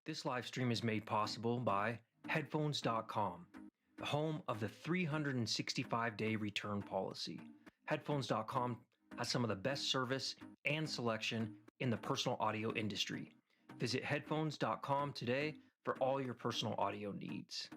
This live stream is made possible by headphones.com, the home of the 365-day return policy. Headphones.com has some of the best service and selection in the personal audio industry. Visit headphones.com today for all your personal audio needs.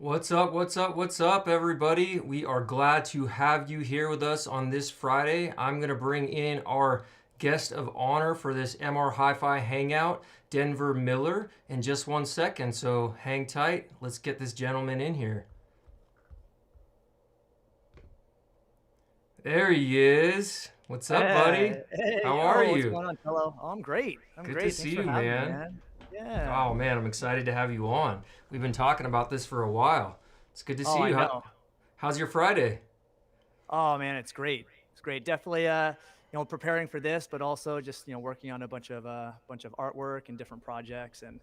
What's up, everybody? We are glad to have you here with us on this Friday. I'm going to bring in our guest of honor for this MR Hifi Hangout, Denver Miller, in just 1 second. So hang tight. Let's get this gentleman in here. There he is. What's up, buddy? Hey, How are you? What's going on, fellow? Oh, I'm great. Good great. to see you, man. Yeah. Oh, man, I'm excited to have you on. We've been talking about this for a while. It's good to see you. How's your Friday? Oh, man, it's great. It's great. Definitely, preparing for this, but also just, working on a bunch of artwork and different projects. And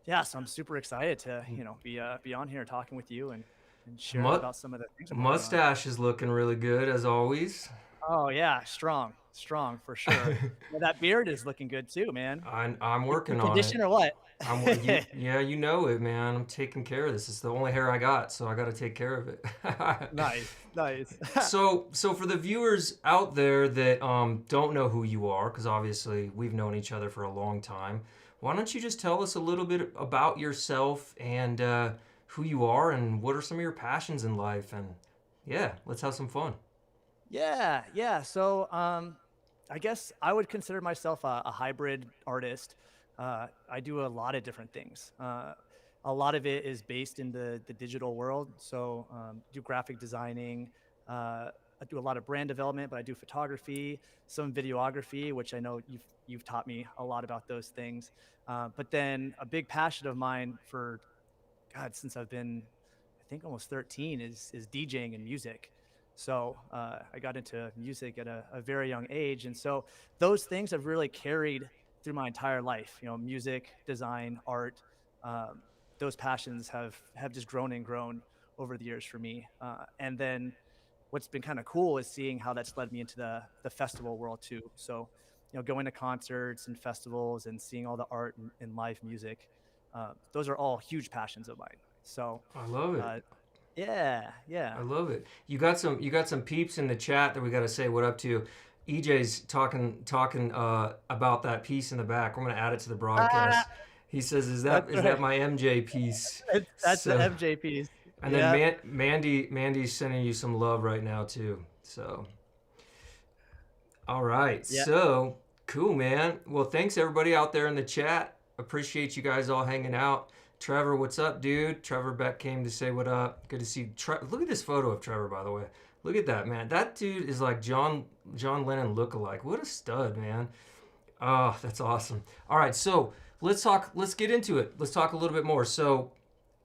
yeah, so I'm super excited to, be on here talking with you and share about some of the things. Mustache is looking really good as always. Oh yeah, strong for sure. Well, that beard is looking good too, man. I'm working on it. Condition or what? Yeah, you know it, man. I'm taking care of this. It's the only hair I got, so I got to take care of it. Nice. So for the viewers out there that don't know who you are, because obviously we've known each other for a long time, why don't you just tell us a little bit about yourself and who you are and what are some of your passions in life? And yeah, let's have some fun. Yeah. So I guess I would consider myself a hybrid artist. I do a lot of different things. A lot of it is based in the digital world. So do graphic designing. I do a lot of brand development, but I do photography, some videography, which I know you've taught me a lot about those things. But then a big passion of mine for since I've been, I think, almost 13 is DJing and music. So I got into music at a very young age. And so those things have really carried through my entire life, music, design, art. Those passions have just grown and grown over the years for me. And then what's been kind of cool is seeing how that's led me into the festival world too. So, going to concerts and festivals and seeing all the art and live music. Those are all huge passions of mine. So I love it. Yeah. I love it. You got some peeps in the chat that we got to say what up to. EJ's talking about that piece in the back. We're gonna add it to the broadcast. He says, "Is that my MJ piece?" That's the MJ piece. And then Mandy's sending you some love right now too. So, all right. Yeah. So cool, man. Well, thanks everybody out there in the chat. Appreciate you guys all hanging out. Trevor, what's up, dude? Trevor Beck came to say what up. Good to see you. Look at this photo of Trevor, by the way. Look at that, man. That dude is like John Lennon lookalike. What a stud, man. Oh, that's awesome. All right, so let's get into it. Let's talk a little bit more. So,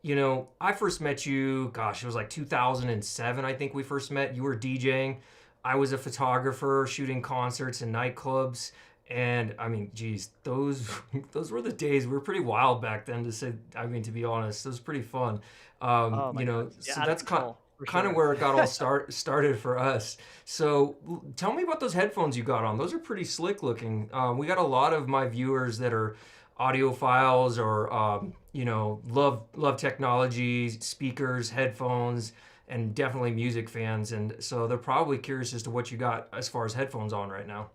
I first met you, gosh, it was like 2007, I think we first met. You were DJing. I was a photographer shooting concerts and nightclubs. And I mean, geez, those were the days. We were pretty wild back then, to be honest. It was pretty fun. God. So that's kind of where it got all started for us. So tell me about those headphones you got on. Those are pretty slick looking. We got a lot of my viewers that are audiophiles or, love technology, speakers, headphones, and definitely music fans. And so they're probably curious as to what you got as far as headphones on right now.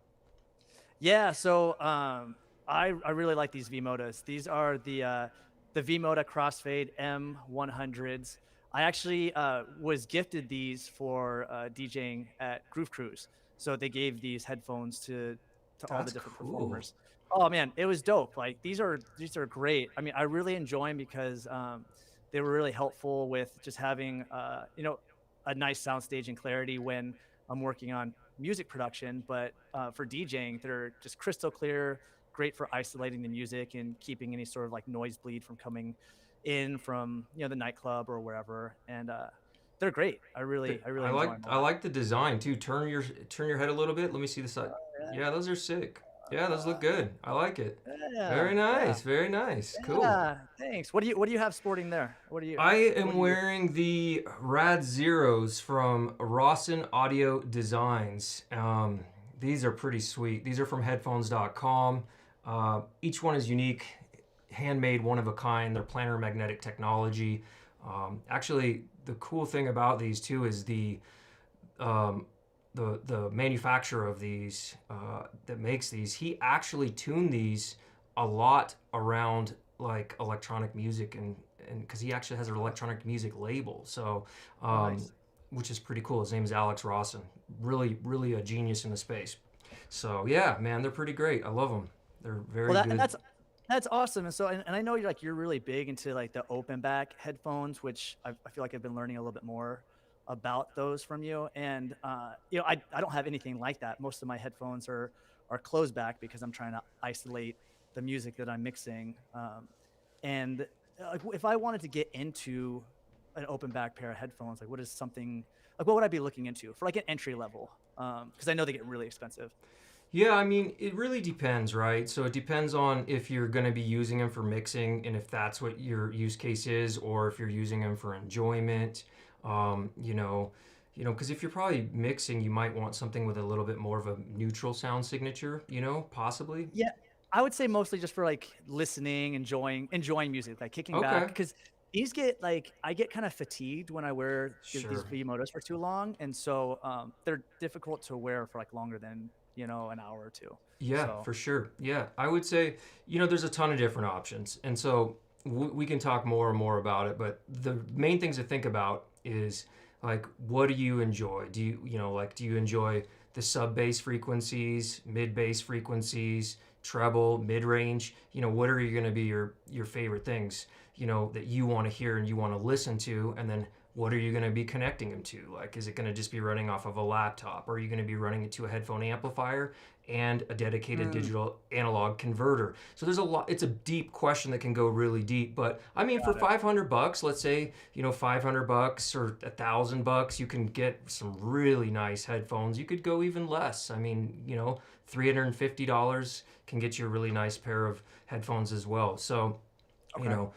Yeah, so I really like these V-Modas. These are the the V-Moda Crossfade M100s. I actually was gifted these for DJing at Groove Cruise. So they gave these headphones to all the That's different cool. performers. Oh man, it was dope. Like these are great. I mean, I really enjoy them because they were really helpful with just having a nice soundstage and clarity when I'm working on music production. But for DJing, they're just crystal clear, great for isolating the music and keeping any sort of like noise bleed from coming in from the nightclub or wherever. And they're great. I really enjoy them a I lot. like the design too. Turn your head a little bit. Let me see the side. Yeah, those are sick. Yeah, those look good. I like it. Yeah, Very yeah, nice. Very nice. Cool. yeah. Thanks. What do you have sporting there? I What am do you? wearing the Rad Zeros from Rawson Audio Designs. These are pretty sweet. These are from headphones.com. Each one is unique, handmade, one of a kind. They're planar magnetic technology. Actually, the cool thing about these too is um, the manufacturer of these that makes these. He actually tuned these a lot around like electronic music and because he actually has an electronic music label. So, Oh, nice. which is pretty cool. His name is Alex Rawson. Really a genius in the space. So yeah, man, they're pretty great. I love them. They're very Well, and good. that's awesome. And so, and I know you're really big into like the open back headphones, which I feel like I've been learning a little bit more about those from you. And I don't have anything like that. Most of my headphones are closed back because I'm trying to isolate the music that I'm mixing. And like, if I wanted to get into an open back pair of headphones, like what would I be looking into for like an entry level? Because I know they get really expensive. Yeah, I mean, it really depends, right? So it depends on if you're going to be using them for mixing and if that's what your use case is, or if you're using them for enjoyment. Um, you know, because if you're probably mixing, you might want something with a little bit more of a neutral sound signature, possibly. Yeah, I would say mostly just for like listening, enjoying music, like kicking back. Okay, Because these get like I get kind of fatigued when I wear these sure. V motos for too long, and so they're difficult to wear for like longer than an hour or two. Yeah, So for sure. Yeah, I would say, there's a ton of different options. And so we can talk more and more about it. But the main things to think about is like, what do you enjoy? Do you enjoy the sub bass frequencies, mid bass frequencies, treble, mid range? What are you going to be your favorite things, that you want to hear and you want to listen to? And then what are you going to be connecting them to? Like, is it going to just be running off of a laptop? Or are you going to be running it to a headphone amplifier and a dedicated digital analog converter? So there's a lot. It's a deep question that can go really deep. But I mean, for got it. $500, let's say, $500 or $1,000, you can get some really nice headphones. You could go even less. I mean, $350 can get you a really nice pair of headphones as well. So, you Okay. know,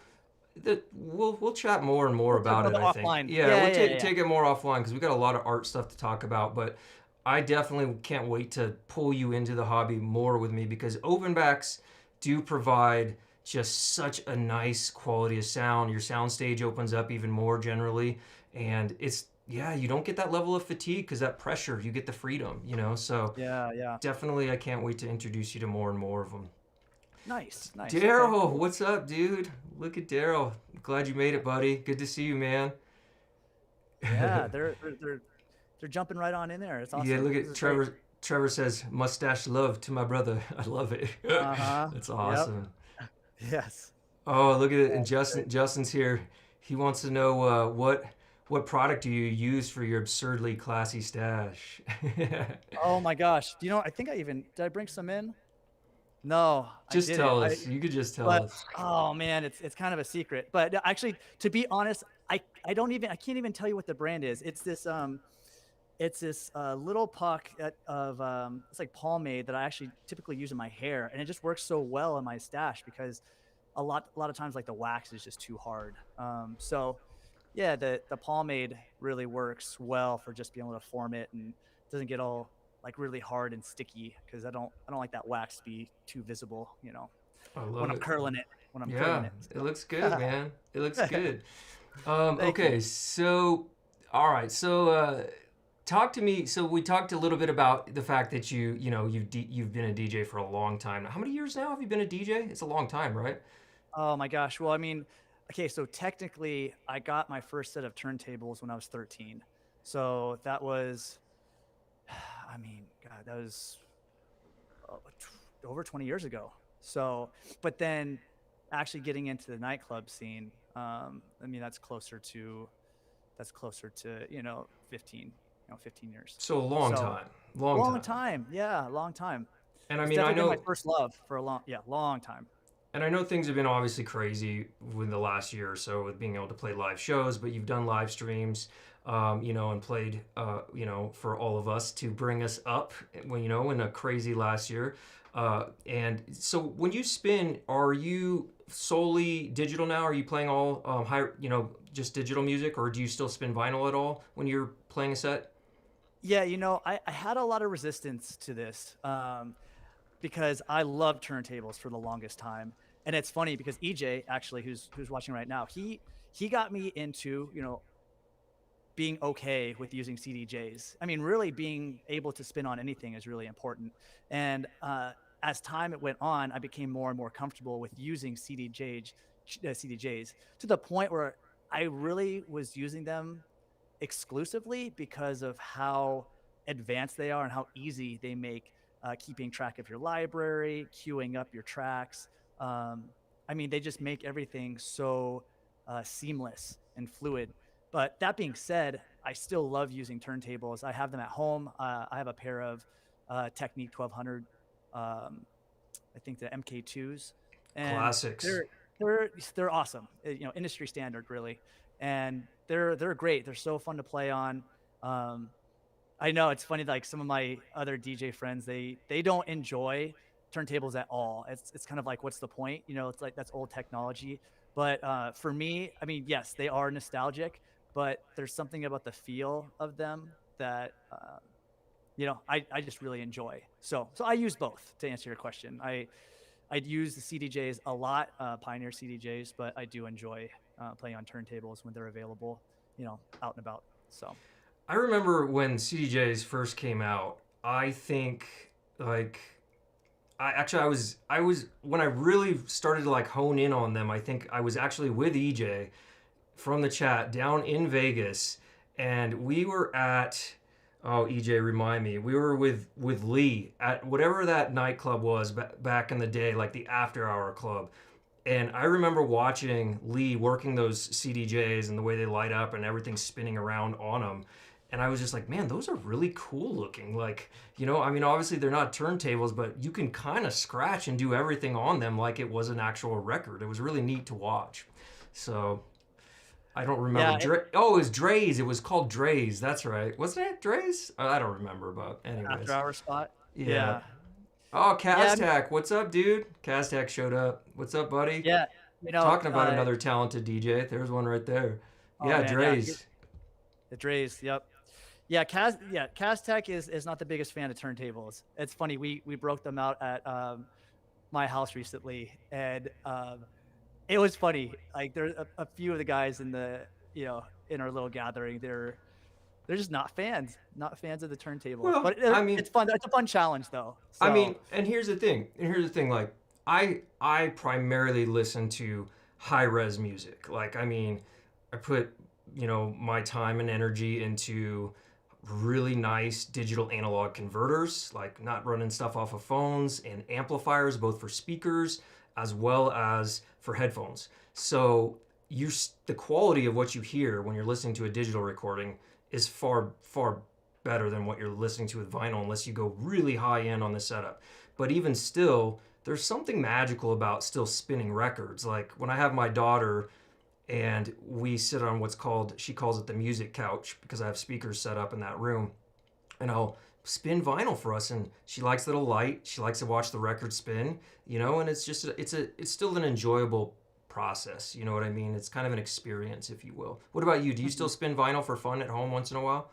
that we'll chat more and more We'll talk about about it. the I think. offline. Yeah, Yeah, we'll yeah, take yeah. it more offline because we got a lot of art stuff to talk about. But I definitely can't wait to pull you into the hobby more with me because openbacks do provide just such a nice quality of sound. Your sound stage opens up even more generally, and you don't get that level of fatigue because that pressure, you get the freedom. So Yeah, yeah. definitely, I can't wait to introduce you to more and more of them. Nice, nice. Okay, Daryl, cool. what's up, dude? Look at Daryl. Glad you made it, buddy. Good to see you, man. Yeah, they're jumping right on in there. It's Yeah, awesome. look This at is great. Trevor. Trevor says, mustache love to my brother. I love it. Uh-huh. That's Yep. awesome. Yes. Oh, look at it. And That's great. Justin's here. He wants to know what product do you use for your absurdly classy stash? Oh my gosh. Do you know, I think did I bring some in? No, I Just didn't. tell us. You could just tell But us. oh man, it's kind of a secret. But actually, to be honest, I can't even tell you what the brand is. It's this little puck of it's like pomade that I actually typically use in my hair, and it just works so well in my stash because a lot of times like the wax is just too hard. So yeah, the pomade really works well for just being able to form it and doesn't get all like really hard and sticky because I don't like that wax to be too visible, I when love I'm it. curling it, when I'm curling Yeah, it. it looks good, man. It looks good. Thank you. Okay, so all right, so talk to me. So we talked a little bit about the fact that you've been a DJ for a long time. How many years now have you been a DJ? It's a long time, right? Oh my gosh. Well, I mean, okay, so technically I got my first set of turntables when I was 13. So that was, I mean, God, that was over 20 years ago. So, but then actually getting into the nightclub scene, I mean, that's closer to, 15 years. So a long So time, long long time. time. Yeah, long time. And I It's mean, I definitely been my know, first love for long time. and I know things have been obviously crazy within the last year or so with being able to play live shows, but you've done live streams, and played, for all of us to bring us up, when in a crazy last year. And so when you spin, are you solely digital now? Are you playing all just digital music, or do you still spin vinyl at all when you're playing a set? Yeah, I had a lot of resistance to this because I loved turntables for the longest time. And it's funny because EJ, actually, who's watching right now, he got me into, being okay with using CDJs. I mean, really being able to spin on anything is really important. And as time it went on, I became more and more comfortable with using CDJs to the point where I really was using them exclusively because of how advanced they are and how easy they make keeping track of your library, queuing up your tracks. Um, I mean, they just make everything so seamless and fluid. But that being said, I still love using turntables. I have them at home. I have a pair of Technique 1200. I think the MK2s, and Classics. they're awesome. Industry standard really, and they're great. They're so fun to play on. Um, I know it's funny. Like some of my other DJ friends, they don't enjoy turntables at all. It's kind of like, what's the point? It's like that's old technology. But for me, I mean, yes, they are nostalgic, but there's something about the feel of them that I just really enjoy. So I use both to answer your question. I'd use the CDJs a lot, Pioneer CDJs, but I do enjoy playing on turntables when they're available, out and about. So. I remember when CDJs first came out. I think like I was when I really started to like hone in on them. I think I was actually with EJ from the chat down in Vegas, and we were at, oh, EJ, remind me, we were with Lee at whatever that nightclub was back in the day, like the After Hour Club. And I remember watching Lee working those CDJs and the way they light up and everything spinning around on them. And I was just like, man, those are really cool looking. Like, I mean, obviously they're not turntables, but you can kind of scratch and do everything on them like it was an actual record. It was really neat to watch. So I don't remember. Yeah, Oh, it was Dre's. It was called Dre's. That's right. Wasn't it Dre's? I don't remember, but After anyways. hour spot. Yeah. Yeah. Oh, Yeah. Kaztak. What's up, dude? Kaztak showed up. What's up, buddy? Yeah. Talking about another talented DJ. There's one right there. Oh Yeah, man, yeah. Dre's. The Dre's. Yep. Yeah, Kaztech is not the biggest fan of turntables. It's funny, we broke them out at my house recently, and it was funny. Like there's a few of the guys in our little gathering, they're just not fans of the turntables. Well, But I mean, it's fun. It's a fun challenge though. I So mean, and here's the thing. Like, I primarily listen to high res music. Like, I mean, I put my time and energy into really nice digital analog converters, like not running stuff off of phones, and amplifiers, both for speakers as well as for headphones. So the quality of what you hear when you're listening to a digital recording is far better than what you're listening to with vinyl, unless you go really high end on the setup. But even still, there's something magical about still spinning records. Like when I have my daughter and we sit on she calls it the music couch, because I have speakers set up in that room, and I'll spin vinyl for us, and she likes the light. She likes to watch the record spin, and it's just it's still an enjoyable process. You know what I mean? It's kind of an experience, if you will. What about you? Do you still spin vinyl for fun at home once in a while?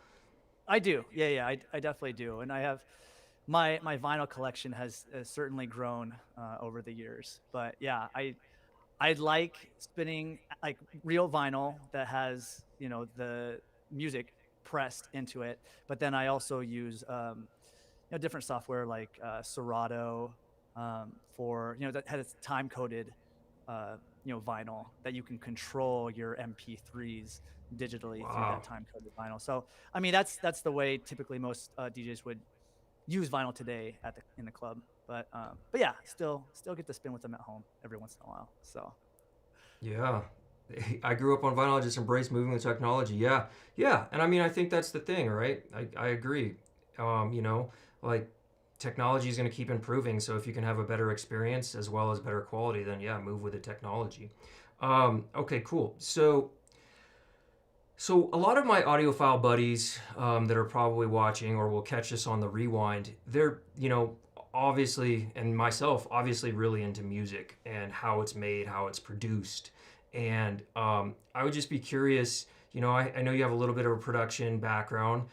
I do. Yeah, I definitely do. And I have my vinyl collection has certainly grown over the years. But yeah, I like spinning like real vinyl that has, the music pressed into it. But then I also use, different software like Serato, for, that has time coded vinyl that you can control your MP3s digitally through Wow. that time-coded vinyl. So, I mean, that's the way typically most DJs would use vinyl today in the club. But yeah, still get to spin with them at home every once in a while. So Yeah. I grew up on vinyl. I just embraced moving with technology. Yeah. Yeah. And I mean, I think that's the thing, right? I agree. Like technology is going to keep improving. So if you can have a better experience as well as better quality, then yeah, move with the technology. Okay, cool. So a lot of my audiophile buddies that are probably watching or will catch this on the rewind, they're, obviously, and myself, obviously really into music and how it's made, how it's produced. And I would just be curious, I know you have a little bit of a production background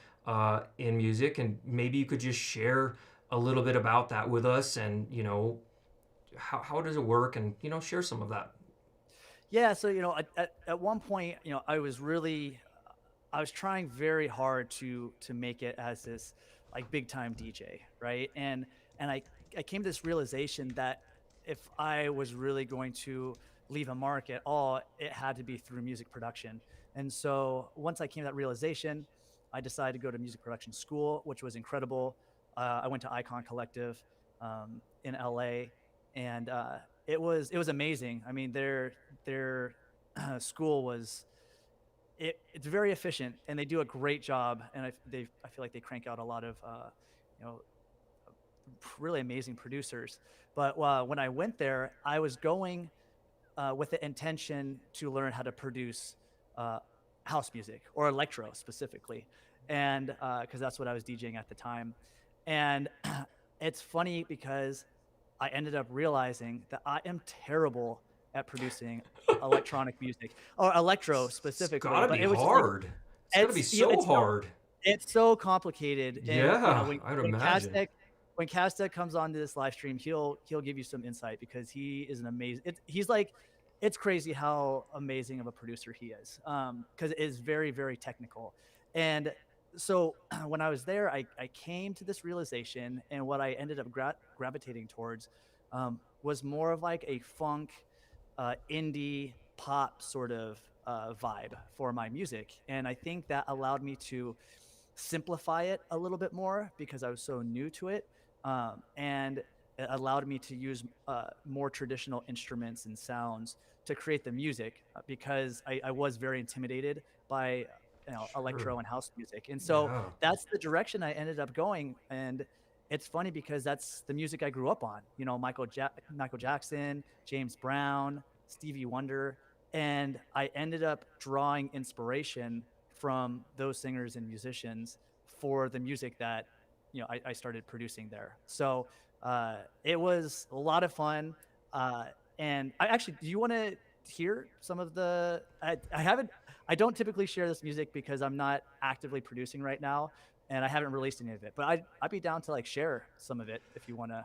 in music, and maybe you could just share a little bit about that with us and, how does it work and, share some of that. yeah, so at one point, I was trying very hard to make it as this like big time DJ, right? And I came to this realization that if I was really going to leave a mark at all, it had to be through music production. And so once I came to that realization, I decided to go to music production school, which was incredible. I went to Icon Collective in LA, and it was amazing. I mean, their school was it's very efficient, and they do a great job. And I feel like they crank out a lot of you know really amazing producers. But when I went there, I was going with the intention to learn how to produce house music or electro specifically, and because that's what I was DJing at the time. And it's funny because I ended up realizing that I am terrible at producing electronic music or electro It's specifically. gotta But be it was just like hard. It's gotta be so it's hard. it's so complicated. And Yeah, when I'd when imagine. Kaztek comes onto this live stream, he'll give you some insight because he is an amazing. He's like, it's crazy how amazing of a producer he is. Because it is very very technical. And so when I was there, I came to this realization, and what I ended up gravitating towards was more of like a funk, indie pop sort of vibe for my music. And I think that allowed me to simplify it a little bit more because I was so new to it. And it allowed me to use more traditional instruments and sounds to create the music because I was very intimidated by Sure. electro and house music. And so Yeah. that's the direction I ended up going. And it's funny because that's the music I grew up on. Michael Jackson, James Brown, Stevie Wonder, and I ended up drawing inspiration from those singers and musicians for the music that I started producing there. So it was a lot of fun. And I actually, do you want to hear some of the? I haven't. I don't typically share this music because I'm not actively producing right now, and I haven't released any of it. But I'd be down to like share some of it if you want to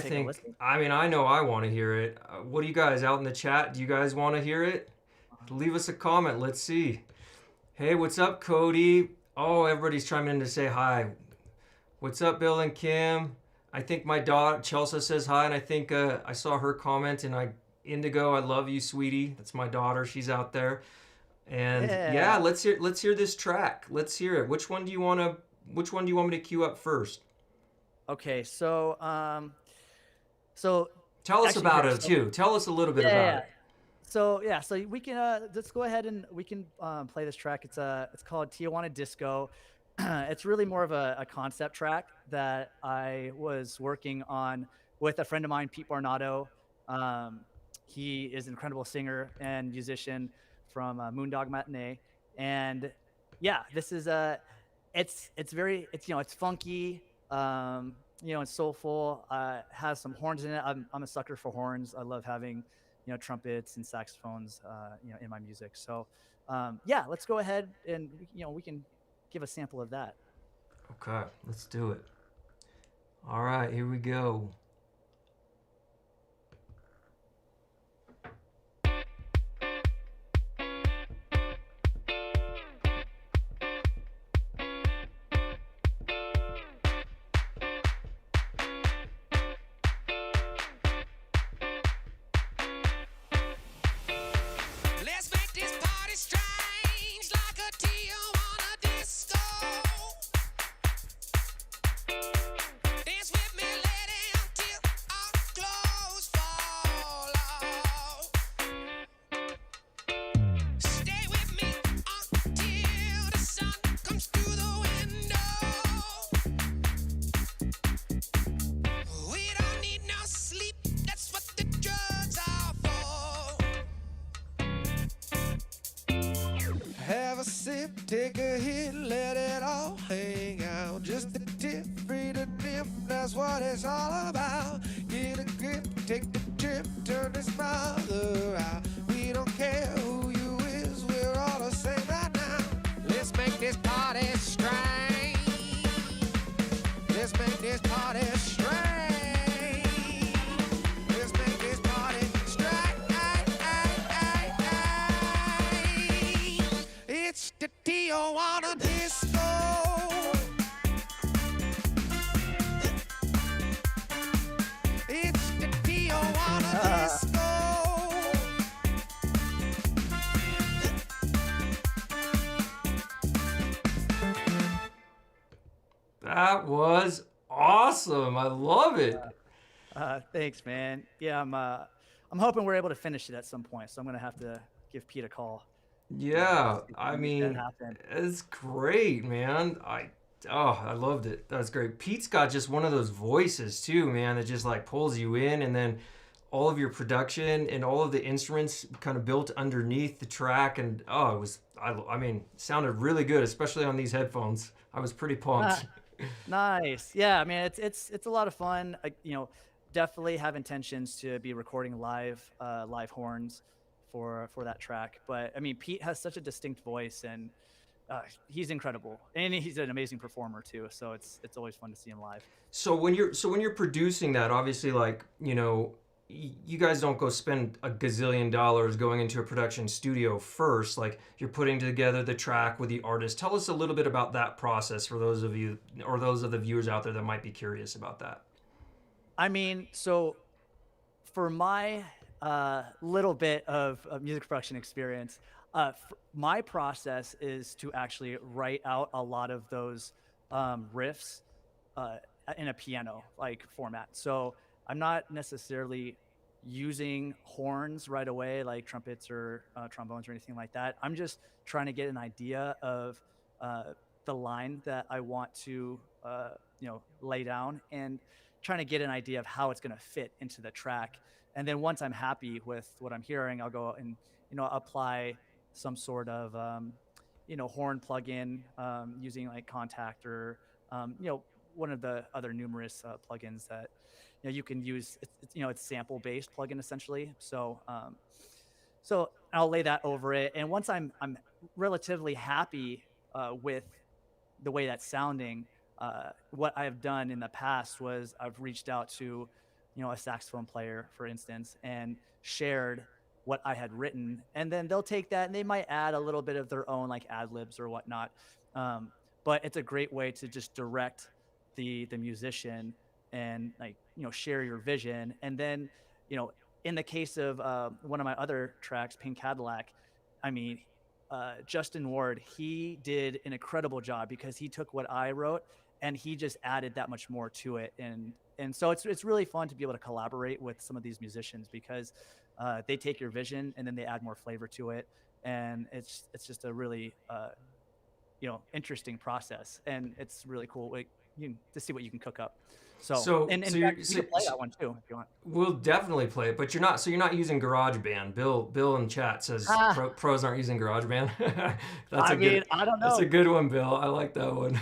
take a listen. I mean, I know I want to hear it. What do you guys out in the chat? Do you guys want to hear it? Leave us a comment. Let's see. Hey, what's up, Cody? Oh, everybody's chiming in to say hi. What's up, Bill and Kim? I think my daughter Chelsea says hi, and I think I saw her comment. And Indigo, I love you, sweetie. That's my daughter. She's out there. And yeah, Yeah. let's hear this track. Let's hear it. Which one do you want me to queue up first? Okay. So Tell us actually about here. it too. Tell us a little bit about Yeah. it. So we can let's go ahead and we can play this track. It's called Tijuana Disco. It's really more of a concept track that I was working on with a friend of mine, Pete Barnado. He is an incredible singer and musician from Moondog Matinee, and yeah, this is it's funky, and soulful. Has some horns in it. I'm a sucker for horns. I love having trumpets and saxophones in my music. So yeah, let's go ahead and we can give a sample of that. Okay, let's do it. All right, here we go. a sip, take a hit, let it all hang out. Just a tip, free to dip, that's what it's all about. Get a grip, take the trip, turn this mother out. We don't care who you is, we're all the same right now. Let's make this party strange. Let's make this party strange. Let's make this party strange. It's the Tijuana disco. It's the Tijuana disco. That was awesome. I love it. Thanks, man. Yeah, I'm hoping we're able to finish it at some point. So I'm gonna have to give Pete a call. Yeah, See if we I can make that mean, happen. it's great, man. I loved it. That was great. Pete's got just one of those voices too, man, that just like pulls you in, and then all of your production and all of the instruments kind of built underneath the track, and it was, I mean, sounded really good, especially on these headphones. I was pretty pumped. Nice. Yeah, I mean, it's a lot of fun. Definitely have intentions to be recording live horns for that track. But I mean, Pete has such a distinct voice, and he's incredible, and he's an amazing performer too. So it's always fun to see him live. So when you're producing that, obviously, like, you know, you guys don't go spend a gazillion dollars going into a production studio first. Like, you're putting together the track with the artist. Tell us a little bit about that process for those of you, or those of the viewers out there that might be curious about that. I mean, so for my little bit of music production experience, my process is to actually write out a lot of those riffs in a piano like format. So I'm not necessarily using horns right away, like trumpets or trombones or anything like that. I'm just trying to get an idea of the line that I want to lay down, and trying to get an idea of how it's going to fit into the track. And then once I'm happy with what I'm hearing, I'll go and apply some sort of horn plugin using like Contact or one of the other numerous plugins that you can use. It's sample based plugin essentially. So I'll lay that over it, and once I'm relatively happy with the way that's sounding, what I've done in the past was I've reached out to a saxophone player, for instance, and shared what I had written, and then they'll take that and they might add a little bit of their own like ad libs or whatnot. But it's a great way to just direct the musician and share your vision. And then in the case of one of my other tracks, Pink Cadillac, I mean, Justin Ward, he did an incredible job because he took what I wrote and he just added that much more to it. And so it's really fun to be able to collaborate with some of these musicians because they take your vision and then they add more flavor to it. And it's just a really interesting process, and it's really cool to see what you can cook up. So you can play that one too if you want. We'll definitely play it, but you're not using GarageBand. Bill in chat says pros aren't using GarageBand. I don't know. That's a good one, Bill. I like that one.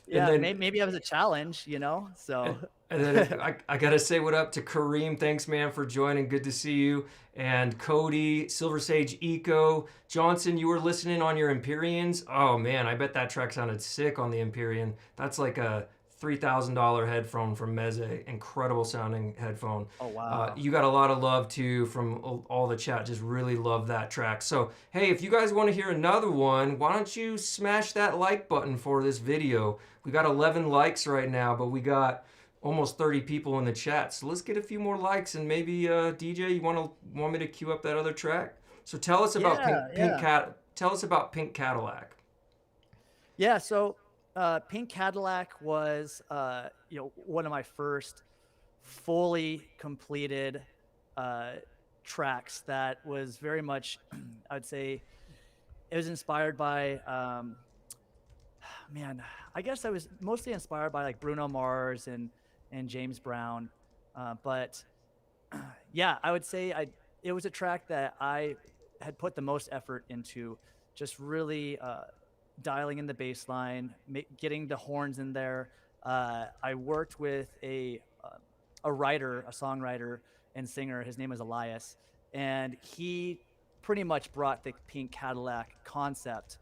Yeah, then, maybe that was a challenge, so. And then I got to say what up to Kareem. Thanks, man, for joining. Good to see you. And Cody, Silver Sage Eco. Johnson, you were listening on your Empyreans. Oh, man, I bet that track sounded sick on the Empyrean. That's like a $3,000 headphone from Meze. Incredible sounding headphone. Oh, wow. You got a lot of love, too, from all the chat. Just really love that track. So, hey, if you guys want to hear another one, why don't you smash that like button for this video? We got 11 likes right now, but we got almost 30 people in the chat. So let's get a few more likes, and maybe DJ, you want me to cue up that other track? So tell us about tell us about Pink Cadillac. Yeah, so Pink Cadillac was one of my first fully completed tracks that was very much I would say it was inspired by I guess I was mostly inspired by like Bruno Mars and James Brown, but yeah, I would say it was a track that I had put the most effort into just really dialing in the bass line, getting the horns in there. I worked with a writer, a songwriter and singer. His name is Elias, and he pretty much brought the Pink Cadillac concept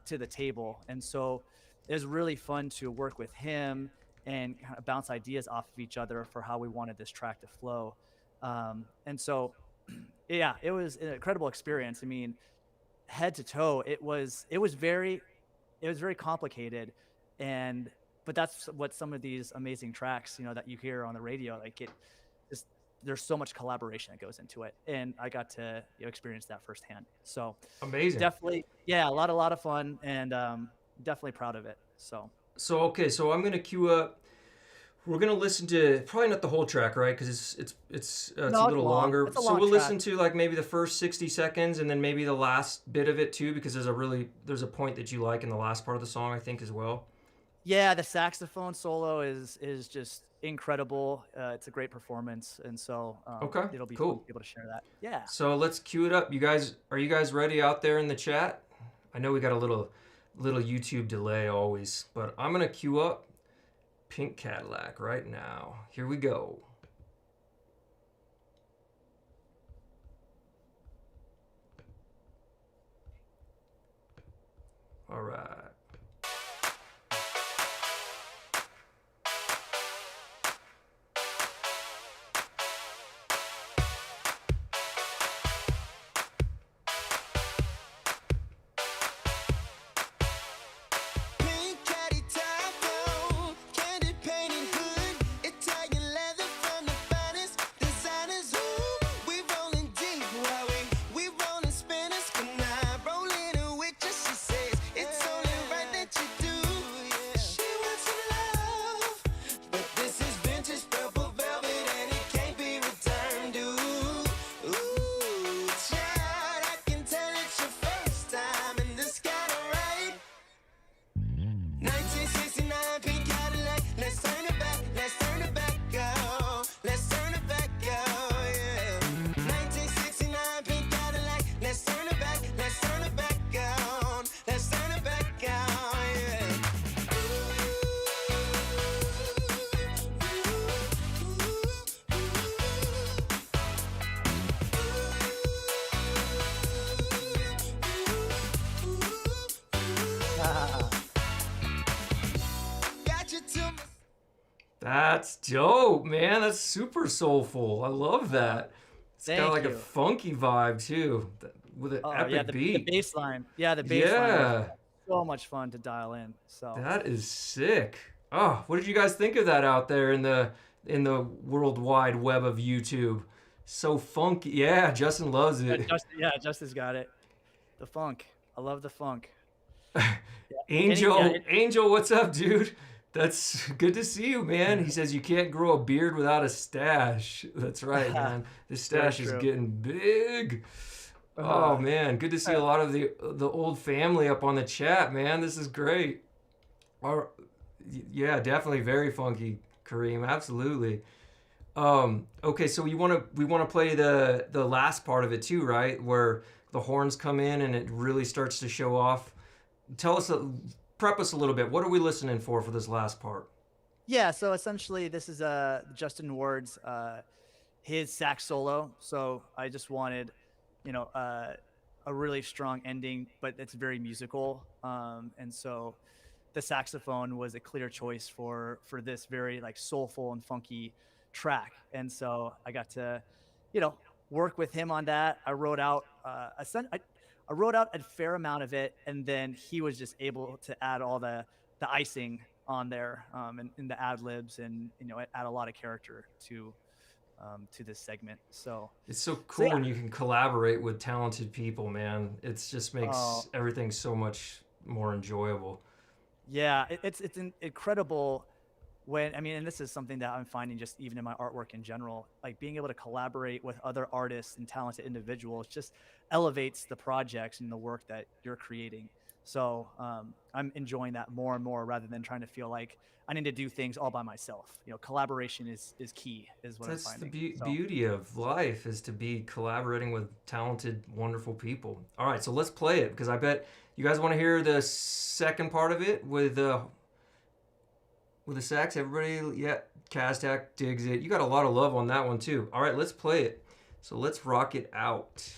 to the table. And so it was really fun to work with him and kind of bounce ideas off of each other for how we wanted this track to flow. And so, yeah, it was an incredible experience. I mean, head to toe, it was very complicated, and but that's what some of these amazing tracks, that you hear on the radio, like it just, there's so much collaboration that goes into it, and I got to experience that firsthand. So Amazing. definitely, yeah, a lot of fun, and definitely proud of it. So Okay, so I'm gonna queue up. We're gonna listen to probably not the whole track, right? Because it's a no, little longer. it's a So long we'll track. listen to like maybe the first 60 seconds and then maybe the last bit of it too, because there's a point that you like in the last part of the song, I think, as well. Yeah, the saxophone solo is just incredible. It's a great performance, and so Okay, it'll be fun cool. to be able to share that. Yeah. So let's cue it up. Are you guys ready out there in the chat? I know we got a little YouTube delay always, but I'm gonna queue up Pink Cadillac right now. Here we go. All right. Pink caddy top on, candy painted hood, Italian leather from the finest designers. Ooh, we rolling deep while we rolling spinners. Can I roll in a wick just she says it's only right that you do. She wants some love, but this is vintage purple velvet and it can't be returned. Ooh, child, I can tell it's your first time and this got it right. 1969 Pink Cadillac, let's turn it back, go. Let's turn it back, go, yeah. 1969 Pink Cadillac, let's turn it back, go. Let's turn it back, go, yeah. Got you to my That's dope, man. That's super soulful. I love that. It's got Thank like a you. funky vibe too, with an Oh epic yeah, the beat. bass line. Yeah, the bass line. Yeah, Was so much fun to dial in. So that is sick. Oh, what did you guys think of that out there in the world wide web of YouTube? So funky. Yeah, Justin loves it. Justin's got it. The funk. I love the funk. Angel, what's up, dude? That's good to see you, man. He says you can't grow a beard without a stash. That's right, man. This stash is true. getting big. Oh man, good to see a lot of the old family up on the chat, man. This is great. Yeah, definitely very funky, Kareem. Absolutely. Okay, so we want to play the last part of it too, right? Where the horns come in and it really starts to show off. Prep us a little bit. What are we listening for this last part? Yeah, so essentially this is Justin Ward's his sax solo. So I just wanted, a really strong ending, but it's very musical. And so the saxophone was a clear choice for this very like soulful and funky track. And so I got to, work with him on that. I wrote out I wrote out a fair amount of it, and then he was just able to add all the icing on there, and the ad libs, and add a lot of character to this segment. So It's so cool yeah. when you can collaborate with talented people, man. It just makes everything so much more enjoyable. Yeah, it's incredible when, and this is something that I'm finding just even in my artwork in general, like being able to collaborate with other artists and talented individuals just elevates the projects and the work that you're creating. So I'm enjoying that more and more rather than trying to feel like I need to do things all by myself. Collaboration is key, is what I'm That's the finding. So, beauty of life, is to be collaborating with talented, wonderful people. All right, so let's play it, because I bet you guys want to hear the second part of it with the sax. Everybody, yeah, Kaztak digs it. You got a lot of love on that one too. All right, let's play it. So let's rock it out.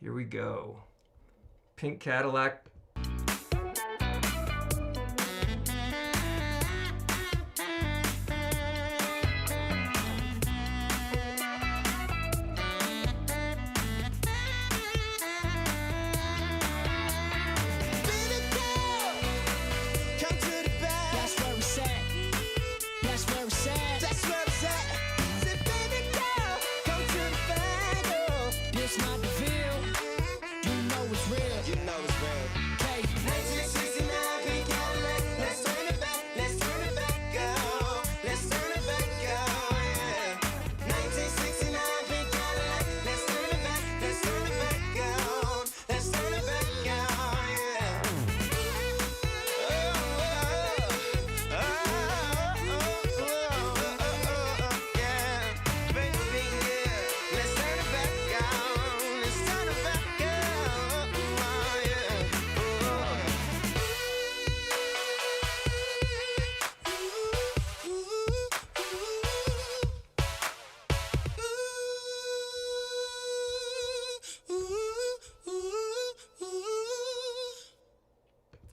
Here we go. Pink Cadillac.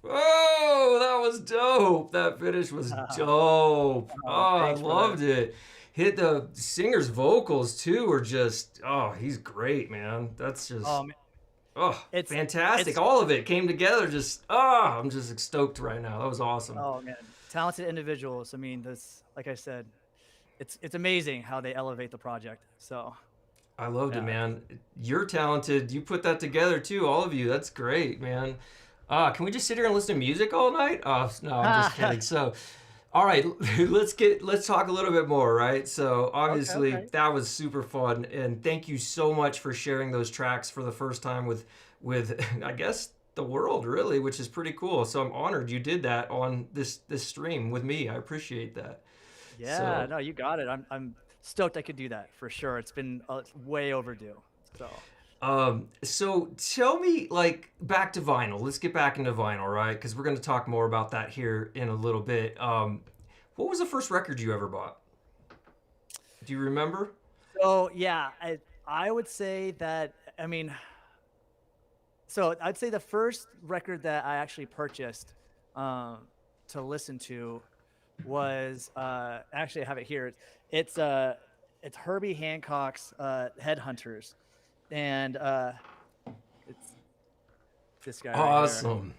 Oh, that was dope. That finish was dope. Oh, I loved it. Hit the singer's vocals too, are just, he's great, man. That's just, it's fantastic. All of it came together. Just, I'm just stoked right now. That was awesome. Oh man, talented individuals. I mean, this, like I said, it's amazing how they elevate the project. So I loved it, man. You're talented. You put that together too, all of you. That's great, man. Can we just sit here and listen to music all night? Oh, no, I'm just kidding. So, all right, let's talk a little bit more, right? So obviously that was super fun, and thank you so much for sharing those tracks for the first time with I guess the world, really, which is pretty cool. So I'm honored you did that on this stream with me. I appreciate that. Yeah, no, you got it. I'm stoked I could do that for sure. It's been way overdue. So tell me, like, back to vinyl. Let's get back into vinyl, right? Because we're going to talk more about that here in a little bit. What was the first record you ever bought? Do you remember? So yeah, I would say that, I mean, so I'd say the first record that I actually purchased to listen to was actually I have it here. It's Herbie Hancock's Headhunters. And it's this guy. Awesome.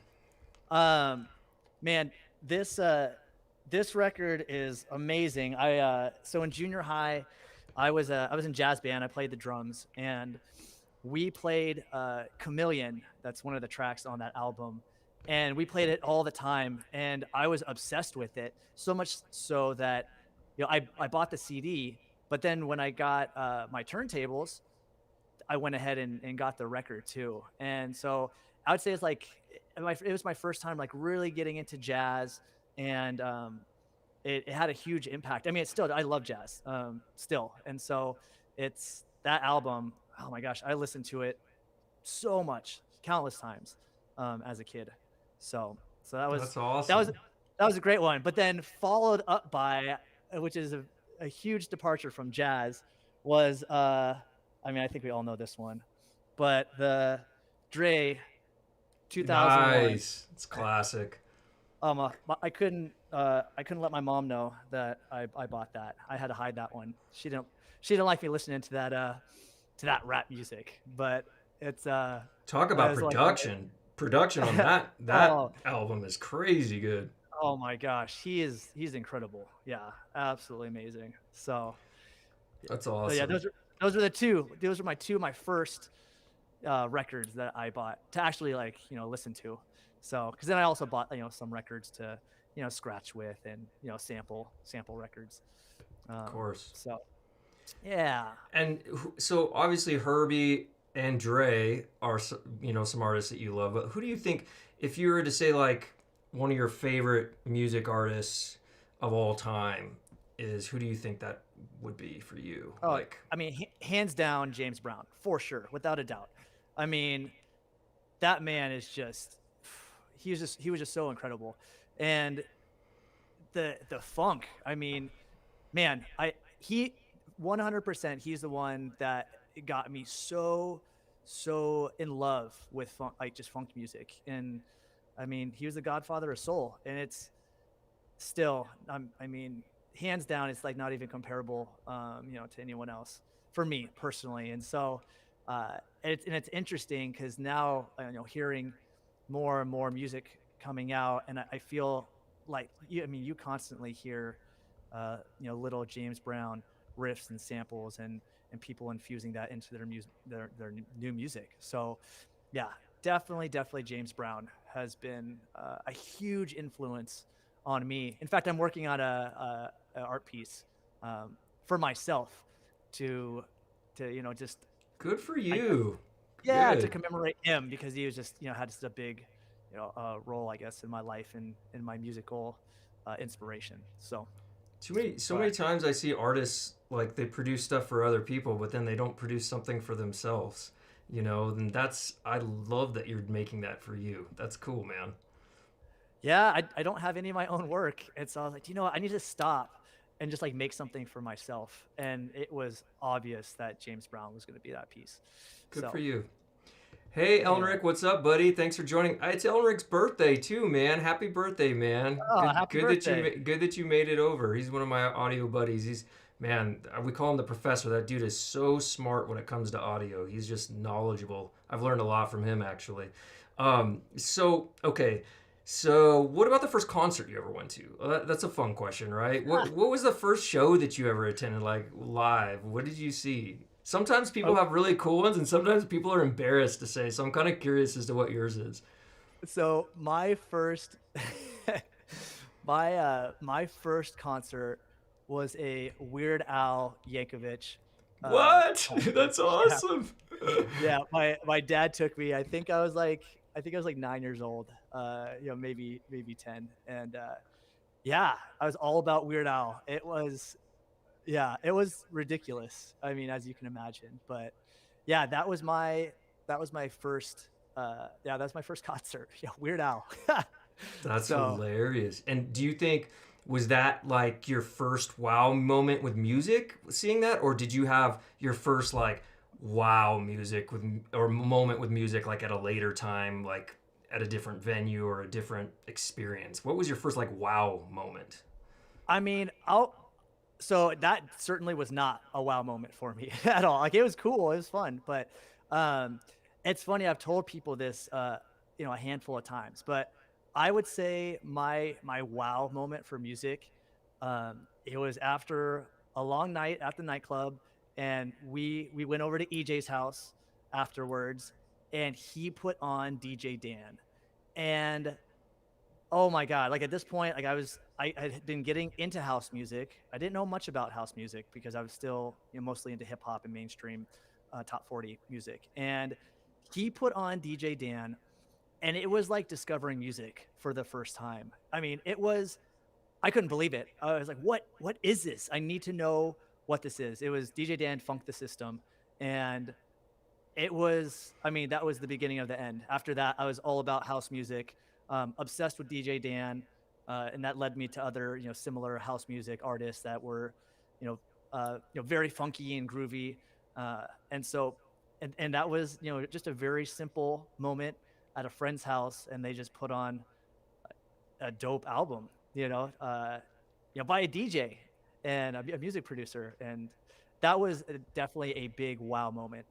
Right here. Man, this record is amazing. So in junior high, I was in jazz band. I played the drums, and we played Chameleon. That's one of the tracks on that album, and we played it all the time. And I was obsessed with it, so much so that I bought the CD. But then when I got my turntables, I went ahead and got the record too. And so I would say it's like, it was my first time like really getting into jazz, and it had a huge impact. I mean, I love jazz still. And so it's that album. Oh my gosh, I listened to it so much, countless times as a kid. So that's awesome. That was a great one. But then followed up by, which is a huge departure from jazz, was I mean, I think we all know this one, but the Dre 2001. Nice, it's classic. I couldn't let my mom know that I bought that. I had to hide that one. She didn't like me listening to that rap music. But it's talk about production. Production on that album is crazy good. Oh my gosh, he's incredible. Yeah, absolutely amazing. So that's awesome. So yeah, those were my first records that I bought to actually listen to. So because then I also bought some records to scratch with and sample records. Of course. So yeah. And so obviously Herbie, and Dre are, some artists that you love. But who do you think, if you were to say like one of your favorite music artists of all time, who do you think that would be for you? Oh, Like, I mean, hands down, James Brown, for sure, without a doubt. I mean, that man is just, he was just so incredible. And the funk, I mean, man, he 100%, he's the one that got me so in love with funk, like just funk music. And I mean, he was the godfather of soul, and it's still, I mean, hands down, it's like not even comparable, to anyone else for me personally. And so, it's interesting because now, hearing more and more music coming out, and I feel like you constantly hear, little James Brown riffs and samples, and people infusing that into their music, their new music. So, yeah, definitely James Brown has been a huge influence on me. In fact, I'm working on a art piece for myself to just good for you. yeah, Good. to commemorate him, because he was just had such a big role, I guess, in my life and in my musical inspiration. So So many times I see artists like they produce stuff for other people, but then they don't produce something for themselves. And I love that you're making that for you. That's cool, man. yeah, I don't have any of my own work, and so I was like, I need to stop and just like make something for myself. And it was obvious that James Brown was going to be that piece. Good So for you. Hey, yeah. Elnrick, what's up, buddy? Thanks for joining. It's Elnrick's birthday too, man. Happy birthday, man. Oh, happy birthday. Good that you made it over. He's one of my audio buddies. Man, we call him the professor. That dude is so smart when it comes to audio. He's just knowledgeable. I've learned a lot from him, actually. Okay. So, what about the first concert you ever went to? That's a fun question, right? What was the first show that you ever attended, like live? What did you see? Sometimes people have really cool ones, and sometimes people are embarrassed to say. So I'm kind of curious as to what yours is. So my first, my first concert was a Weird Al Yankovic. What? That's awesome. Yeah, my dad took me. I think I was like 9 years old. Maybe 10. And yeah, I was all about Weird Al. It was ridiculous. I mean, as you can imagine. But yeah, that was my first that was my first concert. Yeah, Weird Al. That's hilarious. And do you think, was that like your first wow moment with music, seeing that, or did you have your first like wow music or moment with music like at a later time, like at a different venue or a different experience? What was your first like wow moment? I mean, so that certainly was not a wow moment for me at all. Like, it was cool, it was fun, but it's funny. I've told people this, a handful of times, but I would say my wow moment for music, it was after a long night at the nightclub, and we went over to EJ's house afterwards, and he put on DJ Dan, and oh my God, like at this point, like I had been getting into house music. I didn't know much about house music because I was still mostly into hip hop and mainstream top 40 music. And he put on DJ Dan, and it was like discovering music for the first time. I mean, I couldn't believe it. I was like, what is this? I need to know what this is. It was DJ Dan Funk the System. And that was the beginning of the end. After that, I was all about house music, obsessed with DJ Dan. And that led me to other, similar house music artists that were, very funky and groovy. And so, and that was, just a very simple moment at a friend's house, and they just put on a dope album, by a DJ and a music producer. And that was definitely a big wow moment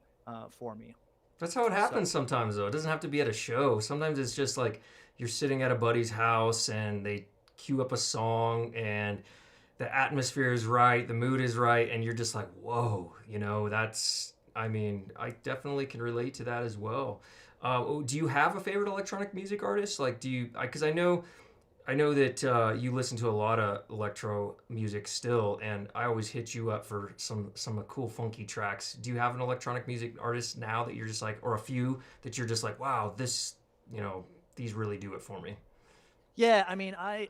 for me. That's how it happens sometimes, though. It doesn't have to be at a show. Sometimes it's just like you're sitting at a buddy's house and they cue up a song and the atmosphere is right, the mood is right, and you're just like, whoa, I definitely can relate to that as well. Do you have a favorite electronic music artist? Like, because I know I know that you listen to a lot of electro music still, and I always hit you up for some cool funky tracks. Do you have an electronic music artist now that you're just like, or a few that you're just like, wow, this, these really do it for me? Yeah, I mean, I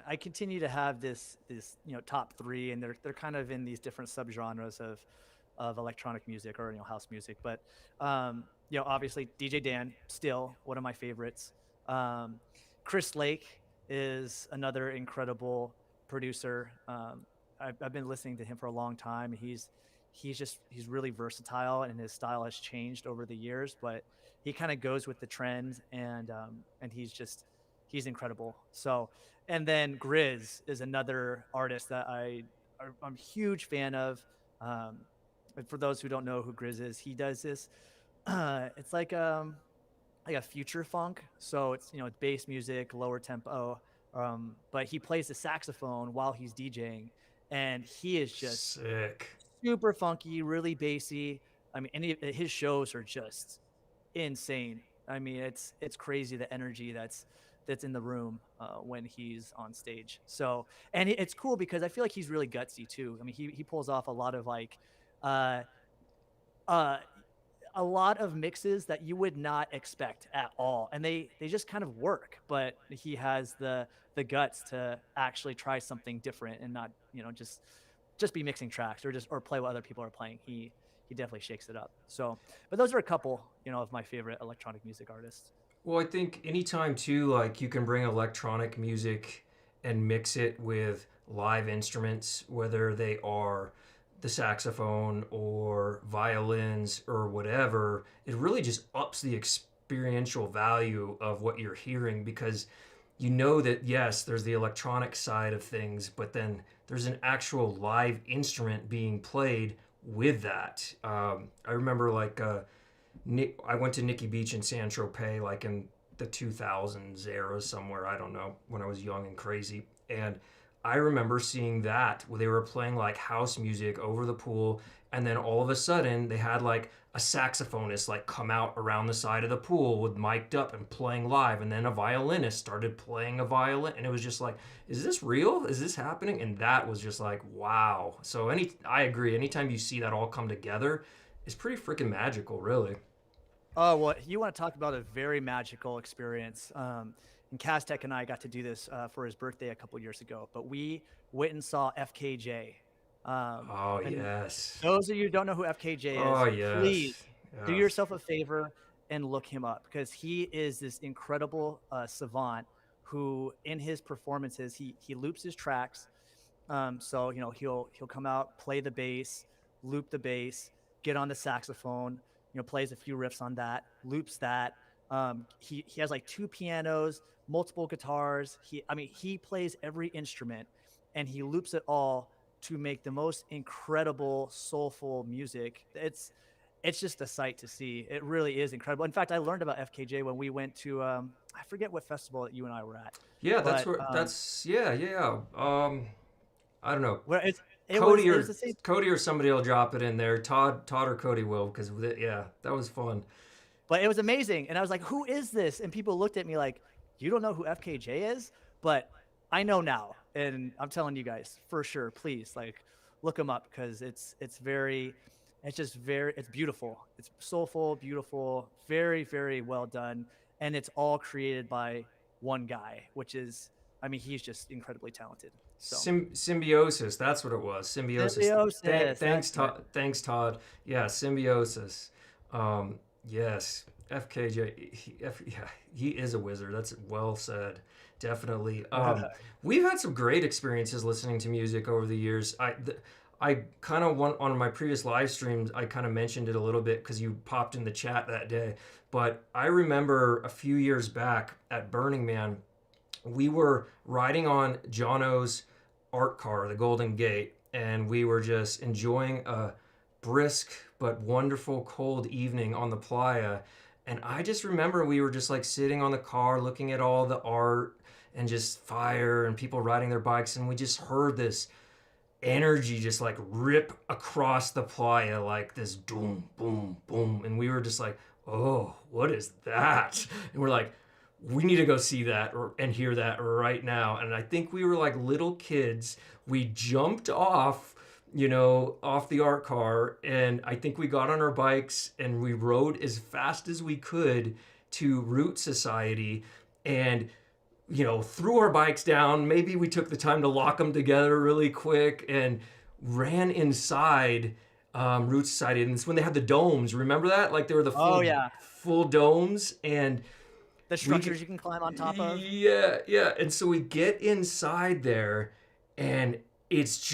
I continue to have this top three, and they're kind of in these different subgenres of electronic music or house music. But obviously DJ Dan still one of my favorites. Um, Chris Lake is another incredible producer. I've been listening to him for a long time. He's really versatile, and his style has changed over the years, but he kind of goes with the trends, and he's incredible. So, and then Grizz is another artist that I'm a huge fan of. Um, and for those who don't know who Grizz is, he does this. It's like a future funk. So it's bass music, lower tempo. But he plays the saxophone while he's DJing, and he is just Sick. super funky, really bassy. I mean, his shows are just insane. I mean, it's crazy the energy that's in the room when he's on stage. So, and it's cool because I feel like he's really gutsy too. I mean, he pulls off a lot of uh, uh, a lot of mixes that you would not expect at all, and they just kind of work. But he has the guts to actually try something different and not just be mixing tracks or play what other people are playing. He definitely shakes it up. So, but those are a couple of my favorite electronic music artists. Well, I think anytime too, like you can bring electronic music and mix it with live instruments, whether they are the saxophone or violins or whatever, it really just ups the experiential value of what you're hearing, because you know that yes, there's the electronic side of things, but then there's an actual live instrument being played with that. I remember I went to Nikki Beach in San Tropez like in the 2000s era somewhere, I don't know, when I was young and crazy. And I remember seeing that where they were playing like house music over the pool, and then all of a sudden they had like a saxophonist like come out around the side of the pool with mic'd up and playing live, and then a violinist started playing a violin, and it was just like, is this real? Is this happening? And that was just like, wow. So I agree, anytime you see that all come together, it's pretty freaking magical, really. Oh, well, you want to talk about a very magical experience. And Kaztek and I got to do this for his birthday a couple years ago, but we went and saw FKJ. Oh, And yes. those of you who don't know who FKJ Oh, is, please yes. do Yeah. yourself a favor and look him up, because he is this incredible savant who, in his performances, he loops his tracks. So he'll come out, play the bass, loop the bass, get on the saxophone, plays a few riffs on that, loops that. He has like two pianos, multiple guitars. He plays every instrument, and he loops it all to make the most incredible soulful music. It's just a sight to see. It really is incredible. In fact, I learned about FKJ when we went to I forget what festival that you and I were at. Yeah, that's But where that's yeah, yeah. I don't know. where Cody it or was the same. Cody or somebody will drop it in there. Todd or Cody will, because yeah, that was fun. But it was amazing. And I was like, who is this? And people looked at me like, you don't know who FKJ is? But I know now. And I'm telling you guys, for sure, please, like, look him up, because it's beautiful. It's soulful, beautiful, very, very well done. And it's all created by one guy, which is, he's just incredibly talented. So Symbiosis, that's what it was. Symbiosis. Symbiosis, Thanks, that's right. Todd. Thanks, Todd. Yeah, Symbiosis. Yes, FKJ. Yeah, he is a wizard. That's well said. Definitely. We've had some great experiences listening to music over the years. I kind of want on my previous live streams, I kind of mentioned it a little bit because you popped in the chat that day. But I remember a few years back at Burning Man, we were riding on Jono's art car, the Golden Gate, and we were just enjoying a brisk but wonderful cold evening on the playa. And I just remember we were just like sitting on the car looking at all the art and just fire and people riding their bikes, and we just heard this energy just like rip across the playa, like this boom, boom, boom. And we were just like, oh, what is that? And we're like, we need to go see that and hear that right now. And I think we were like little kids. We jumped off, off the art car, and I think we got on our bikes and we rode as fast as we could to Root Society, and threw our bikes down. Maybe we took the time to lock them together really quick and ran inside Root Society. And it's when they had the domes. Remember that? Like, they were the full domes, and the structures you can climb on top of. Yeah. And so we get inside there, and it's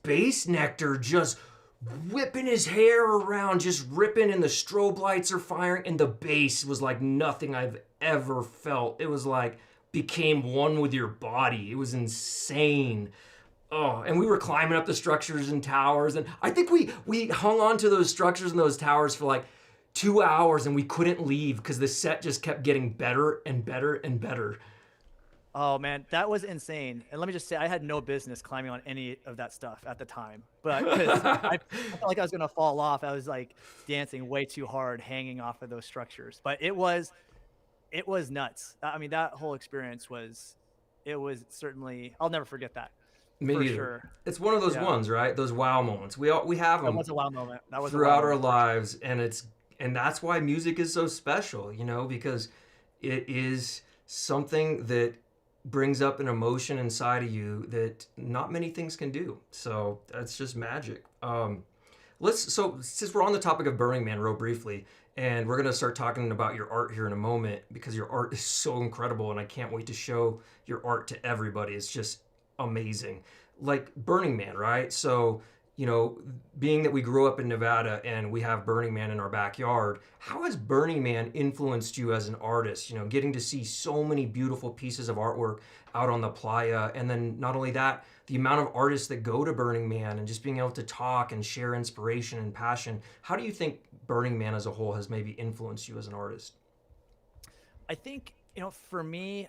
Bass Nectar just whipping his hair around, just ripping, and the strobe lights are firing, and the bass was like nothing I've ever felt. It was like became one with your body. It was insane. Oh, and we were climbing up the structures and towers, and I think we hung on to those structures and those towers for like 2 hours, and we couldn't leave because the set just kept getting better and better and better. Oh man, that was insane. And let me just say, I had no business climbing on any of that stuff at the time, but I felt like I was gonna fall off. I was like dancing way too hard, hanging off of those structures. But it was nuts. I mean, that whole experience was certainly, I'll never forget that. Me for either. Sure. It's one of those ones, right? Those wow moments. We have them. That was a wow moment. That was throughout our lives, and that's why music is so special, because it is something that brings up an emotion inside of you that not many things can do. So that's just magic. So since we're on the topic of Burning Man real briefly, and we're going to start talking about your art here in a moment, because your art is so incredible, and I can't wait to show your art to everybody. It's just amazing. Like Burning Man, right? So, being that we grew up in Nevada and we have Burning Man in our backyard, how has Burning Man influenced you as an artist? Getting to see so many beautiful pieces of artwork out on the playa. And then not only that, the amount of artists that go to Burning Man and just being able to talk and share inspiration and passion. How do you think Burning Man as a whole has maybe influenced you as an artist? I think, for me,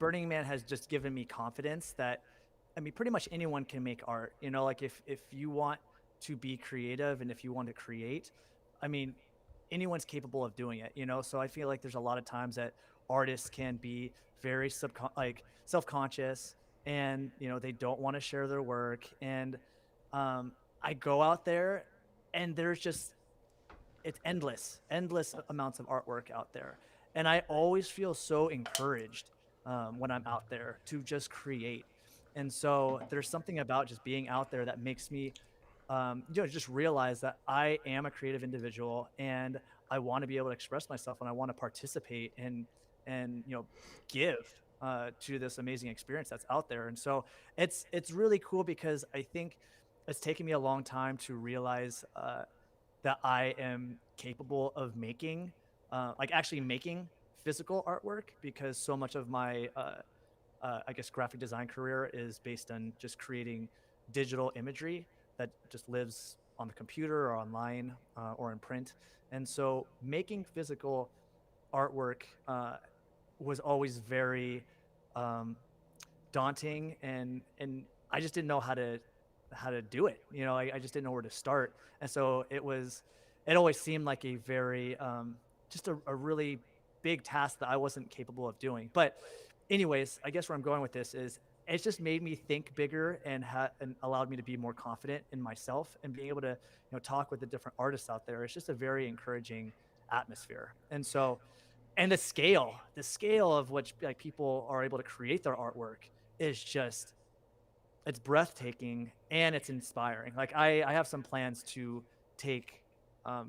Burning Man has just given me confidence that, pretty much anyone can make art. Like if you want to be creative and if you want to create, anyone's capable of doing it, So I feel like there's a lot of times that artists can be very self-conscious, and, they don't want to share their work. And I go out there, and it's endless amounts of artwork out there. And I always feel so encouraged when I'm out there to just create. And so there's something about just being out there that makes me, just realize that I am a creative individual, and I want to be able to express myself, and I want to participate and give to this amazing experience that's out there. And so it's really cool, because I think it's taken me a long time to realize that I am capable of making physical artwork, because so much of my graphic design career is based on just creating digital imagery that just lives on the computer or online or in print. And so making physical artwork was always very daunting, and I just didn't know how to do it. I just didn't know where to start. And so it always seemed like a very just a really big task that I wasn't capable of doing. But anyways, I guess where I'm going with this is it's just made me think bigger and allowed me to be more confident in myself, and being able to talk with the different artists out there. It's just a very encouraging atmosphere. And so, and the scale of which people are able to create their artwork is just, it's breathtaking, and it's inspiring. Like I have some plans to take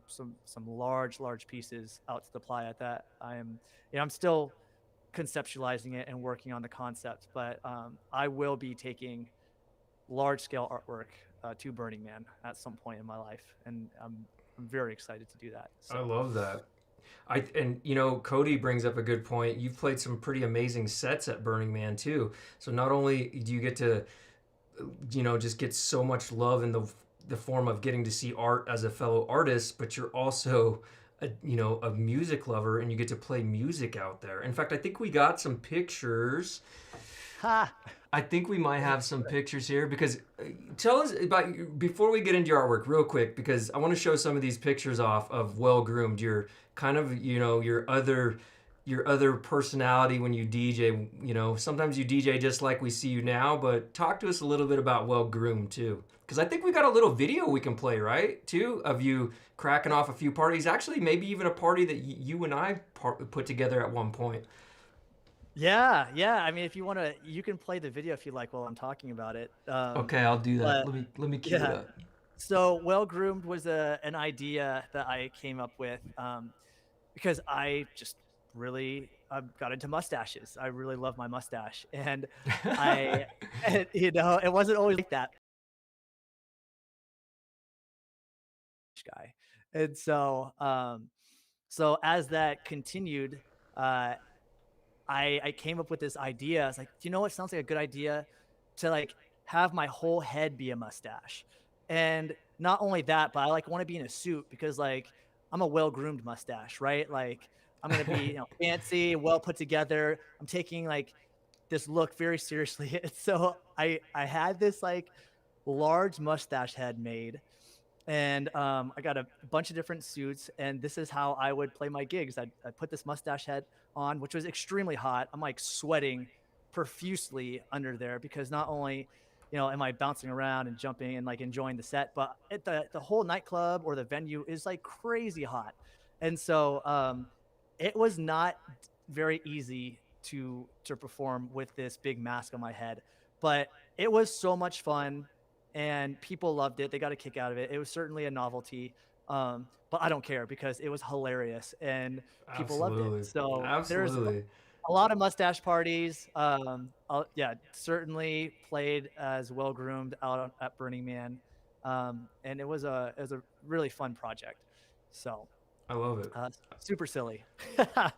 some large pieces out to the playa that I'm still conceptualizing it and working on the concept, but I will be taking large scale artwork to Burning Man at some point in my life, and I'm very excited to do that. So. I love that. Cody brings up a good point. You've played some pretty amazing sets at Burning Man too. So not only do you get to, just get so much love in the form of getting to see art as a fellow artist, but you're also a music lover, and you get to play music out there. In fact, I think we got some pictures. I think we might have some pictures here, because tell us about, before we get into your artwork real quick, because I want to show some of these pictures off of Well Groomed, your kind of, your other your other personality when you DJ. You know, sometimes you DJ just like we see you now, but talk to us a little bit about Well Groomed too. Because I think we got a little video we can play, right? Too, of you cracking off a few parties. Actually, maybe even a party that you and I put together at one point. Yeah, yeah. I mean, if you want to, you can play the video if you like while I'm talking about it. Okay, I'll do that. But Let me cue it yeah, up. so Well Groomed was an idea that I came up with because I just really got into mustaches. I really love my mustache, and I, and, you know, it wasn't always like that guy. And so, so as that continued, uh, I came up with this idea. I was like, do you know what sounds like a good idea? To like have my whole head be a mustache. And not only that, but I like want to be in a suit because like I'm a well-groomed mustache, right? Like I'm gonna be, you know, fancy, well put together. I'm taking like this look very seriously. And so I had this like large mustache head made, and I got a bunch of different suits, and this is how I would play my gigs. I'd put this mustache head on, which was extremely hot. I'm like sweating profusely under there because not only, you know, am I bouncing around and jumping and like enjoying the set, but the whole nightclub or the venue is like crazy hot. And so it was not very easy to perform with this big mask on my head, but it was so much fun and people loved it. They got a kick out of it. It was certainly a novelty, but I don't care because it was hilarious and people loved it. Absolutely. So there's Absolutely. a lot of mustache parties. Yeah, certainly played as Well Groomed at Burning Man, and it was a really fun project. So I love it. super silly.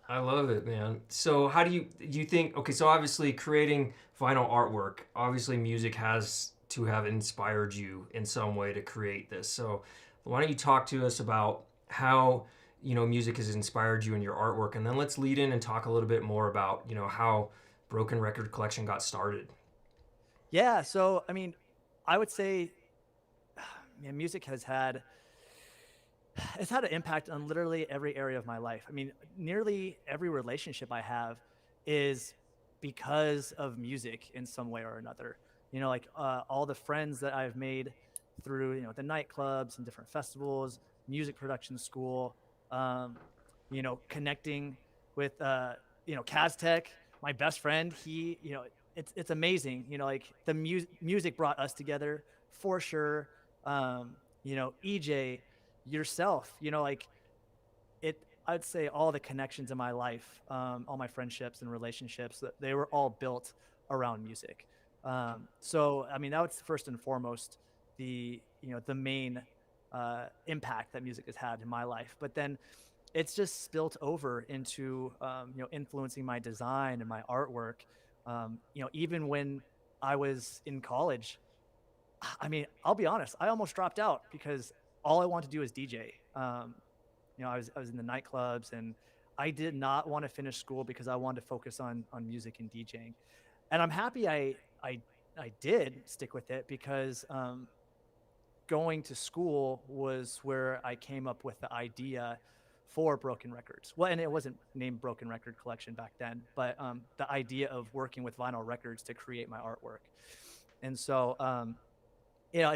I love it, man. So how do you think, okay, so obviously creating vinyl artwork, obviously music has to have inspired you in some way to create this. So why don't you talk to us about how, you know, music has inspired you in your artwork, and then let's lead in and talk a little bit more about, you know, how Broken Record Collection got started. Yeah, so I mean, I would say, man, music it's had an impact on literally every area of my life. I mean, nearly every relationship I have is because of music in some way or another. You know, like all the friends that I've made through, you know, the nightclubs and different festivals, music production school, um, you know, connecting with, you know, Kaztech, my best friend. He, you know, it's amazing. You know, like the music brought us together for sure. You know, EJ, yourself, you know, like it, I'd say all the connections in my life, all my friendships and relationships, they were all built around music. So I mean, that was first and foremost the, you know, the main impact that music has had in my life. But then it's just spilt over into, you know, influencing my design and my artwork. You know, even when I was in college, I mean, I'll be honest, I almost dropped out because all I wanted to do is DJ. You know, I was in the nightclubs, and I did not want to finish school because I wanted to focus on music and DJing. And I'm happy I did stick with it because going to school was where I came up with the idea for Broken Records. Well, and it wasn't named Broken Record Collection back then, but the idea of working with vinyl records to create my artwork. And so, you know,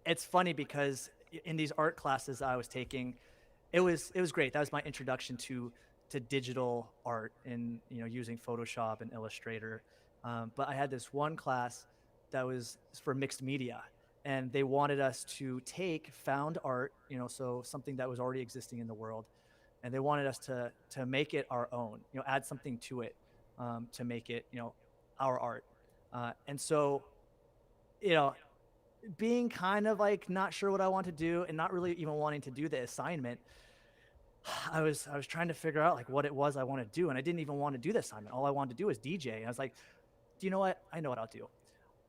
it's funny because in these art classes I was taking, it was great. That was my introduction to digital art and, you know, using Photoshop and Illustrator. But I had this one class that was for mixed media, and they wanted us to take found art, you know, so something that was already existing in the world, and they wanted us to make it our own, you know, add something to it, to make it, you know, our art. And so, you know, being kind of like not sure what I want to do and not really even wanting to do the assignment, I was trying to figure out like what it was I want to do, and I didn't even want to do the assignment. All I wanted to do was DJ. And I was like, do you know what? I know what I'll do.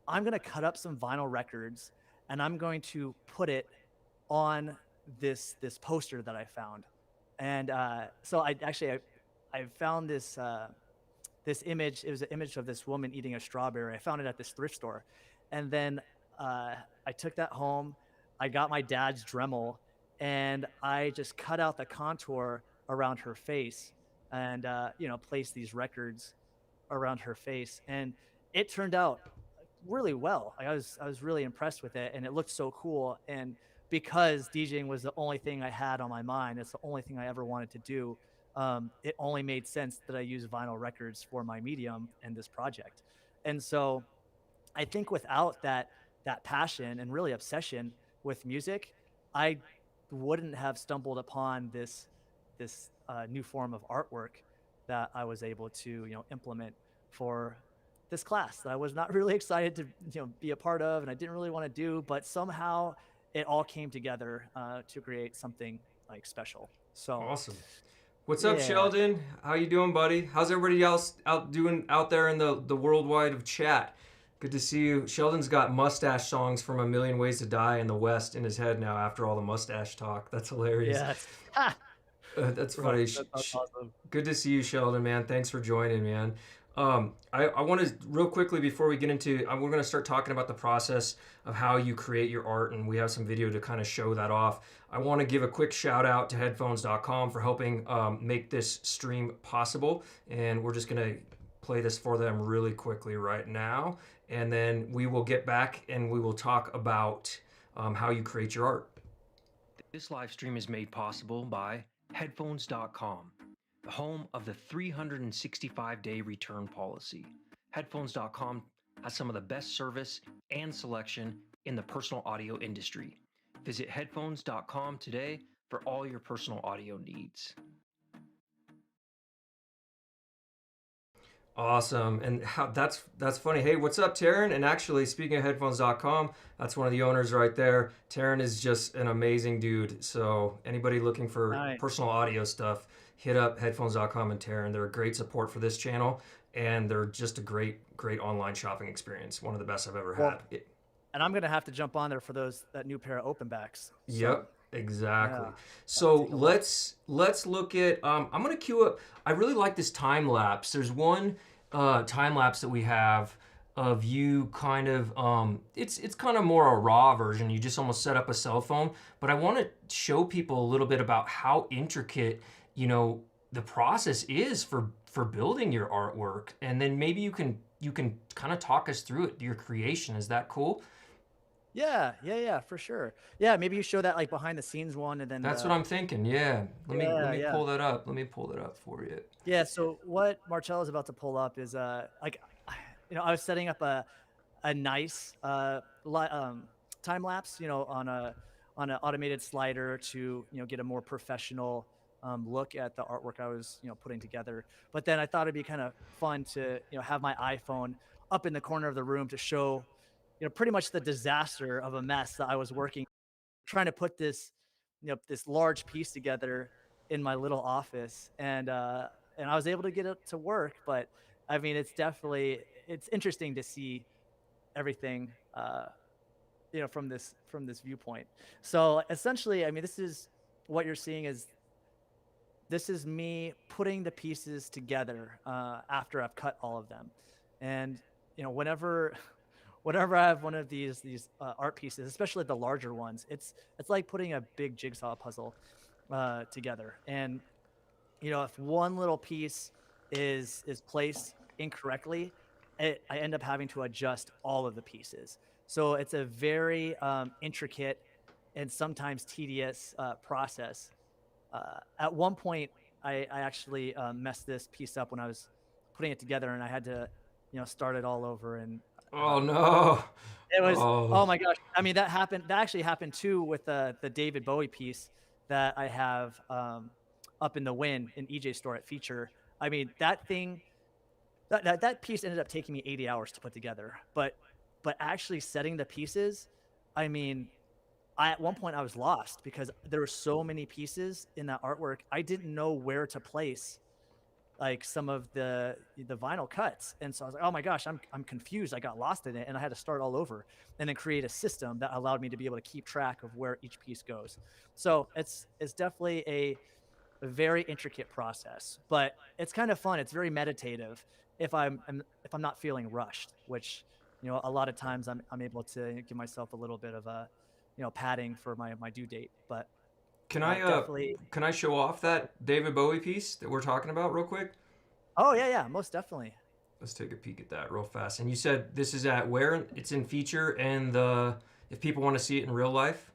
I'm gonna cut up some vinyl records, and I'm going to put it on this poster that I found. And so I found this image. It was an image of this woman eating a strawberry. I found it at this thrift store, and then I took that home. I got my dad's Dremel, and I just cut out the contour around her face, and place these records around her face, and it turned out really well. Like, I was really impressed with it, and it looked so cool. And because DJing was the only thing I had on my mind, it's the only thing I ever wanted to do. It only made sense that I use vinyl records for my medium and this project. And so I think without that passion and really obsession with music, I wouldn't have stumbled upon this new form of artwork that I was able to implement for this class that I was not really excited to be a part of, and I didn't really want to do, but somehow it all came together to create something like special. So Awesome. What's up, yeah. Sheldon? How you doing, buddy? How's everybody else doing out there in the worldwide of chat? Good to see you. Sheldon's got mustache songs from A Million Ways to Die in the West in his head now after all the mustache talk. That's hilarious. Yes. Ha! That's funny. That's awesome. Good to see you, Sheldon, man. Thanks for joining, man. I want to, real quickly, before we get into, we're going to start talking about the process of how you create your art, and we have some video to kind of show that off. I want to give a quick shout out to headphones.com for helping make this stream possible, and we're just going to play this for them really quickly right now, and then we will get back and we will talk about how you create your art. This live stream is made possible by headphones.com, the home of the 365-day return policy. Headphones.com has some of the best service and selection in the personal audio industry. Visit headphones.com today for all your personal audio needs. Awesome. And that's funny. Hey, what's up, Taryn? And actually, speaking of headphones.com, that's one of the owners right there. Taryn is just an amazing dude. So anybody looking for Nice. personal audio stuff, hit up headphones.com and Taryn. They're a great support for this channel, and they're just a great online shopping experience. One of the best I've ever Well, had. And I'm gonna have to jump on there for that new pair of open backs. So, Yep, exactly. yeah, So take a look. let's look at. I'm gonna queue up. I really like this time lapse. There's one time lapse that we have of you kind of. It's kind of more a raw version. You just almost set up a cell phone. But I want to show people a little bit about how intricate the process is for building your artwork, and then maybe you can kind of talk us through it, your creation. Is that cool? Yeah, for sure. Yeah, maybe you show that like behind the scenes one, and then That's what I'm thinking. Yeah. Let me yeah. pull that up. Let me pull that up for you. Yeah, so what Marcello is about to pull up is like I was setting up a nice time lapse, on an automated slider to get a more professional look at the artwork I was putting together. But then I thought it'd be kind of fun to have my iPhone up in the corner of the room to show pretty much the disaster of a mess that I was working, trying to put this large piece together in my little office, and I was able to get it to work. But I mean, it's interesting to see everything, from this viewpoint. So essentially, I mean, this is what you're seeing this is me putting the pieces together after I've cut all of them, and whenever I have one of these art pieces, especially the larger ones, it's like putting a big jigsaw puzzle together. And if one little piece is placed incorrectly, I end up having to adjust all of the pieces. So it's a very intricate and sometimes tedious process. At one point, I actually messed this piece up when I was putting it together, and I had to start it all over. And Oh no. it was, Oh. oh my gosh. I mean, that actually happened too with the David Bowie piece that I have up in the Win in EJ store at Feature. I mean, that piece ended up taking me 80 hours to put together. But actually setting the pieces, I mean, at one point I was lost because there were so many pieces in that artwork. I didn't know where to place like some of the vinyl cuts. And so I was like, oh my gosh, I'm confused. I got lost in it, and I had to start all over and then create a system that allowed me to be able to keep track of where each piece goes. So it's definitely a very intricate process, but it's kind of fun. It's very meditative if I'm not feeling rushed, which a lot of times I'm able to give myself a little bit of a padding for my due date. But Can I Definitely. can I show off that David Bowie piece that we're talking about real quick? Oh yeah, yeah, most definitely. Let's take a peek at that real fast. And you said this is at where? It's in feature and the if people want to see it in real life.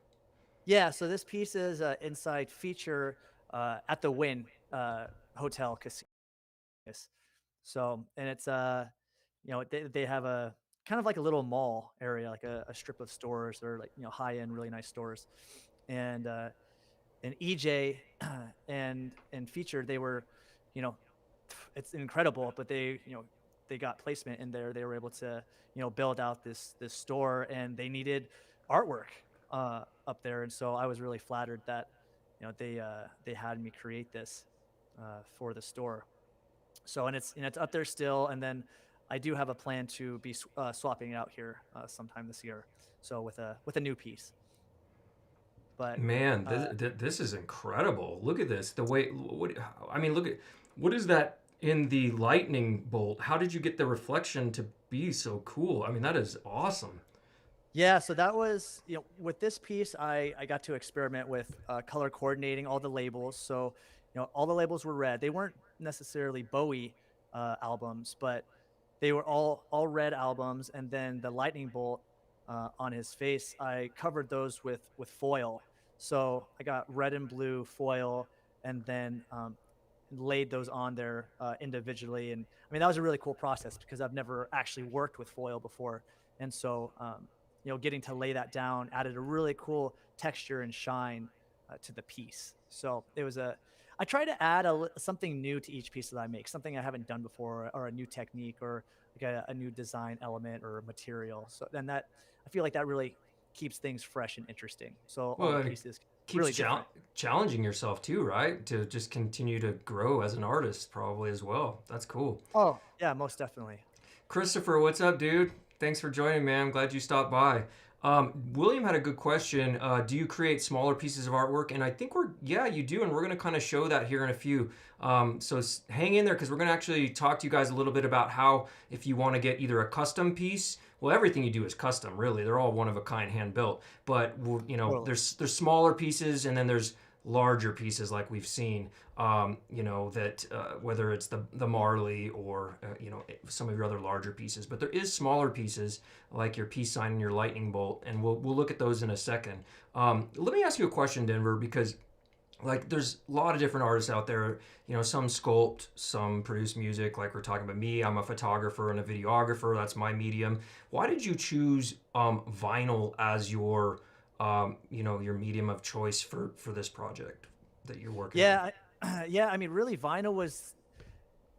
Yeah, so this piece is inside feature at the Wynn Hotel Casino. So, and it's they have a kind of like a little mall area, like a strip of stores. They're like high end, really nice stores, and EJ and featured they were, you know, it's incredible, but they got placement in there. They were able to build out this store, and they needed artwork up there, and so I was really flattered that they had me create this for the store. So and it's up there still, and then I do have a plan to be swapping it out here sometime this year. So with a new piece, but Man, uh, this is incredible. Look at this. The way what I mean, look at what is that in the lightning bolt? How did you get the reflection to be so cool? I mean, that is awesome. yeah, so that was with this piece I got to experiment with color coordinating all the labels. So all the labels were red. They weren't necessarily Bowie albums, but they were all red albums. And then the lightning bolt on his face, I covered those with foil. So I got red and blue foil, and then laid those on there individually. And I mean that was a really cool process because I've never actually worked with foil before, and so getting to lay that down added a really cool texture and shine to the piece. So it was I try to add something new to each piece that I make, something I haven't done before, or a new technique, or like a new design element or material. So then that I feel like that really keeps things fresh and interesting. So all Well, the and it pieces keeps really different. challenging yourself too, right? To just continue to grow as an artist, probably as well. That's cool. Oh yeah, most definitely. Christopher, what's up, dude? Thanks for joining, man. I'm glad you stopped by. William had a good question. Do you create smaller pieces of artwork? And I think yeah, you do. And we're going to kind of show that here in a few. So hang in there because we're going to actually talk to you guys a little bit about how, if you want to get either a custom piece, well, everything you do is custom, really. They're all one of a kind, hand built. But, Totally. there's smaller pieces and then there's larger pieces like we've seen, that whether it's the Marley or, some of your other larger pieces. But there is smaller pieces like your peace sign and your lightning bolt, and we'll look at those in a second. Let me ask you a question, Denver, because like there's a lot of different artists out there. Some sculpt, some produce music, like we're talking about. Me, I'm a photographer and a videographer. That's my medium. Why did you choose vinyl as your medium of choice for this project that you're working on? Yeah, yeah. I mean, really, vinyl was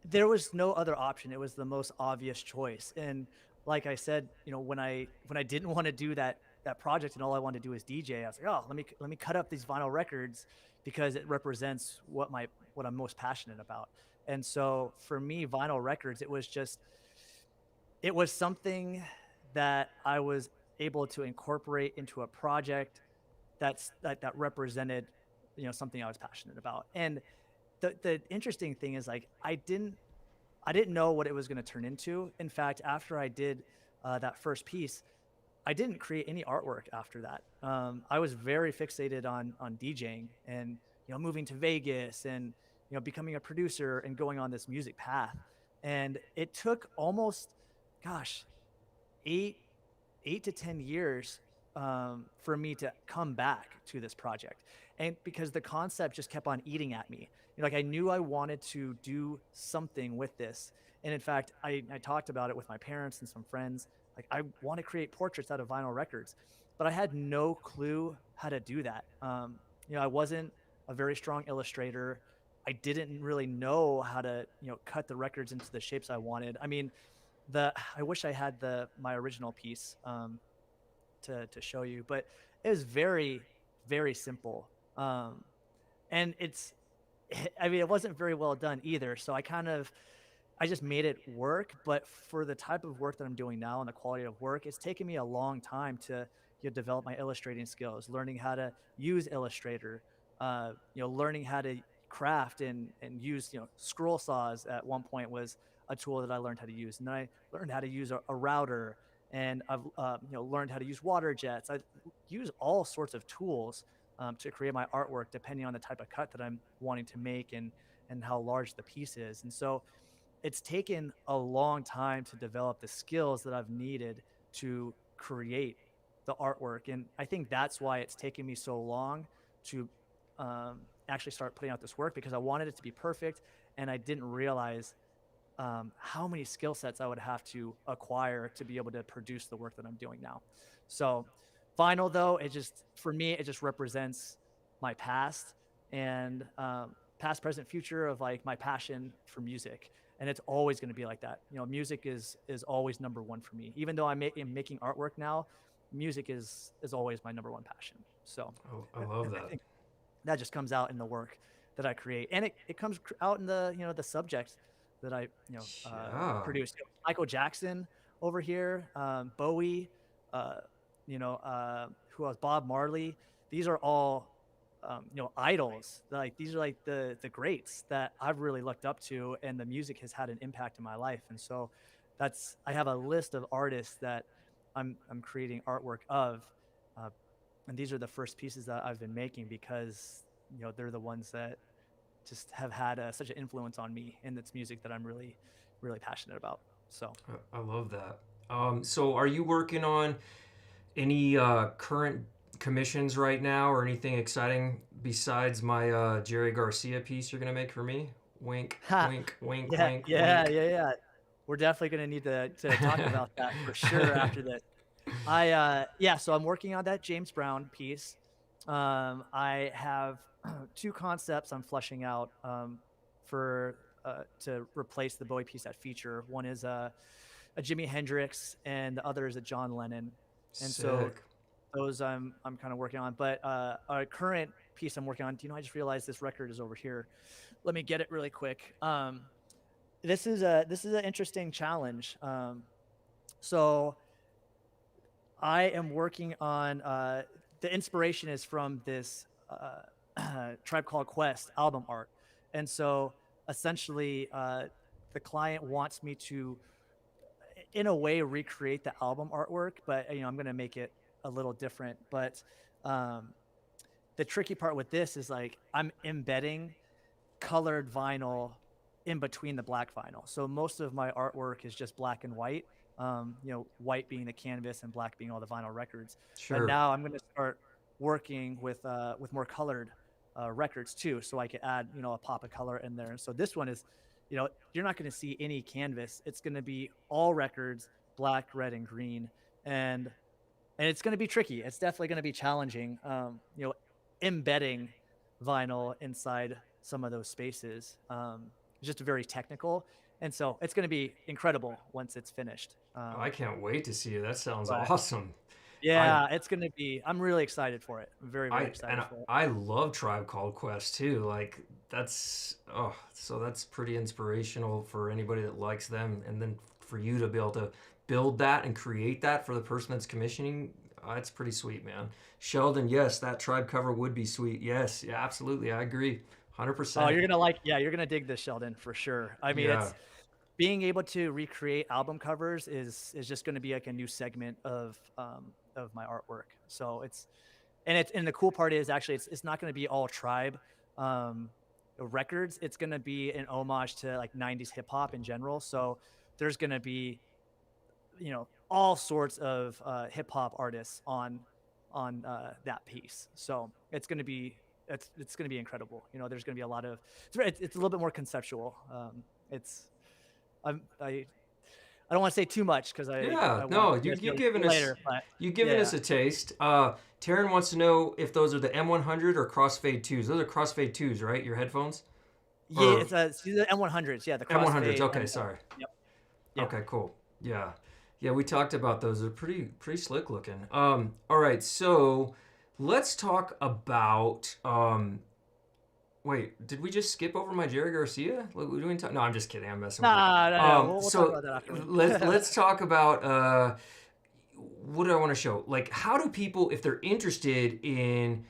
there was no other option. It was the most obvious choice. And like I said, when I didn't want to do that project and all I wanted to do is DJ, I was like, oh, let me cut up these vinyl records because it represents what I'm most passionate about. And so for me, vinyl records, it was something that I was able to incorporate into a project that represented something I was passionate about. And the interesting thing is like I didn't know what it was going to turn into. In fact, after I did that first piece, I didn't create any artwork after that. I was very fixated on DJing and moving to Vegas and becoming a producer and going on this music path. And it took almost, gosh, eight 8 to 10 years for me to come back to this project, and because the concept just kept on eating at me. Like I knew I wanted to do something with this, and in fact, I talked about it with my parents and some friends. Like I want to create portraits out of vinyl records, but I had no clue how to do that. I wasn't a very strong illustrator. I didn't really know how to cut the records into the shapes I wanted. I mean, the I wish I had the my original piece to show you, but it was very very simple, and I mean it wasn't very well done either. So I just made it work. But for the type of work that I'm doing now and the quality of work, it's taken me a long time to develop my illustrating skills, learning how to use Illustrator, learning how to craft and use scroll saws. At one point was a tool that I learned how to use, and then I learned how to use a router, and I've learned how to use water jets. I use all sorts of tools to create my artwork, depending on the type of cut that I'm wanting to make and how large the piece is. And so it's taken a long time to develop the skills that I've needed to create the artwork. And I think that's why it's taken me so long to actually start putting out this work, because I wanted it to be perfect. And I didn't realize how many skill sets I would have to acquire to be able to produce the work that I'm doing now. So vinyl, though, for me, it just represents my past and past, present, future of like my passion for music. And it's always going to be like that. You know, music is always number one for me. Even though I'm making artwork now, music is always my number one passion. So I love that. I think that just comes out in the work that I create, and it comes out in the the subject that I produce. You know, Michael Jackson over here, Bowie, who else? Bob Marley. These are all idols. Like, these are like the greats that I've really looked up to, and the music has had an impact in my life. And so I have a list of artists that I'm creating artwork of, and these are the first pieces that I've been making, because they're the ones that just have had such an influence on me, and it's music that I'm really, really passionate about. So I love that. So are you working on any current commissions right now, or anything exciting besides my Jerry Garcia piece you're gonna make for me? Wink, wink, wink, yeah, wink. yeah, wink. yeah. We're definitely gonna need to talk about that for sure after this. So I'm working on that James Brown piece. I have two concepts I'm fleshing out to replace the Bowie piece that feature. One is a Jimi Hendrix, and the other is a John Lennon. And so those I'm kind of working on. But a current piece I'm working on. I just realized this record is over here. Let me get it really quick. This is an interesting challenge. So I am working on the inspiration is from this Tribe Called Quest album art. And so essentially the client wants me to, in a way, recreate the album artwork, but I'm going to make it a little different. But the tricky part with this is, like, I'm embedding colored vinyl in between the black vinyl. So most of my artwork is just black and white, white being the canvas and black being all the vinyl records. Sure. But now I'm going to start working with more colored records too, so I could add a pop of color in there. And so this one is, you're not going to see any canvas. It's going to be all records, black, red, and green, and it's going to be tricky. It's definitely going to be challenging, embedding vinyl inside some of those spaces. Just very technical, and so it's going to be incredible once it's finished. I can't wait to see it. That sounds awesome. Yeah, it's going to be. I'm really excited for it. I'm very, very excited for it. I love Tribe Called Quest too. Like, that's pretty inspirational for anybody that likes them. And then for you to be able to build that and create that for the person that's commissioning, it's pretty sweet, man. Sheldon, yes, that Tribe cover would be sweet. Yes, yeah, absolutely. I agree. 100%. Oh, you're going to dig this, Sheldon, for sure. I mean, it's being able to recreate album covers is just going to be like a new segment of my artwork. So and the cool part is, actually, it's not going to be all Tribe records. It's going to be an homage to like 90s hip hop in general. So there's going to be, all sorts of hip hop artists on that piece. So it's going to be incredible. There's going to be a lot of, it's a little bit more conceptual. I don't want to say too much, because you've given us a taste. Taryn wants to know if those are the M100 or Crossfade 2s. Those are Crossfade 2s, right? Your headphones? Yeah, it's the M100s. Yeah, the Crossfade. M100s. Okay, sorry. Yep. Okay, cool. Yeah, we talked about those. They're pretty slick looking. All right, so let's talk about. Wait, did we just skip over my Jerry Garcia? No, I'm just kidding. I'm messing with you. No. We'll talk about that after. let's talk about what do I want to show? Like, how do people, if they're interested in,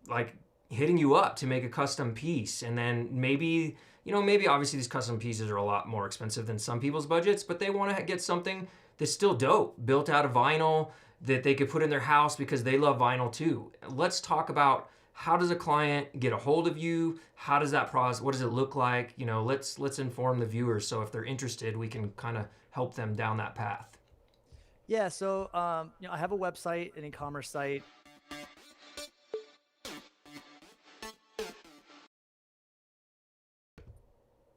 like, hitting you up to make a custom piece, and then maybe obviously these custom pieces are a lot more expensive than some people's budgets, but they want to get something that's still dope, built out of vinyl, that they could put in their house because they love vinyl too. Let's talk about how does a client get a hold of you? How does that process, what does it look like? You know, let's inform the viewers, so if they're interested, we can kind of help them down that path. Yeah, so you know, I have a website, an e-commerce site.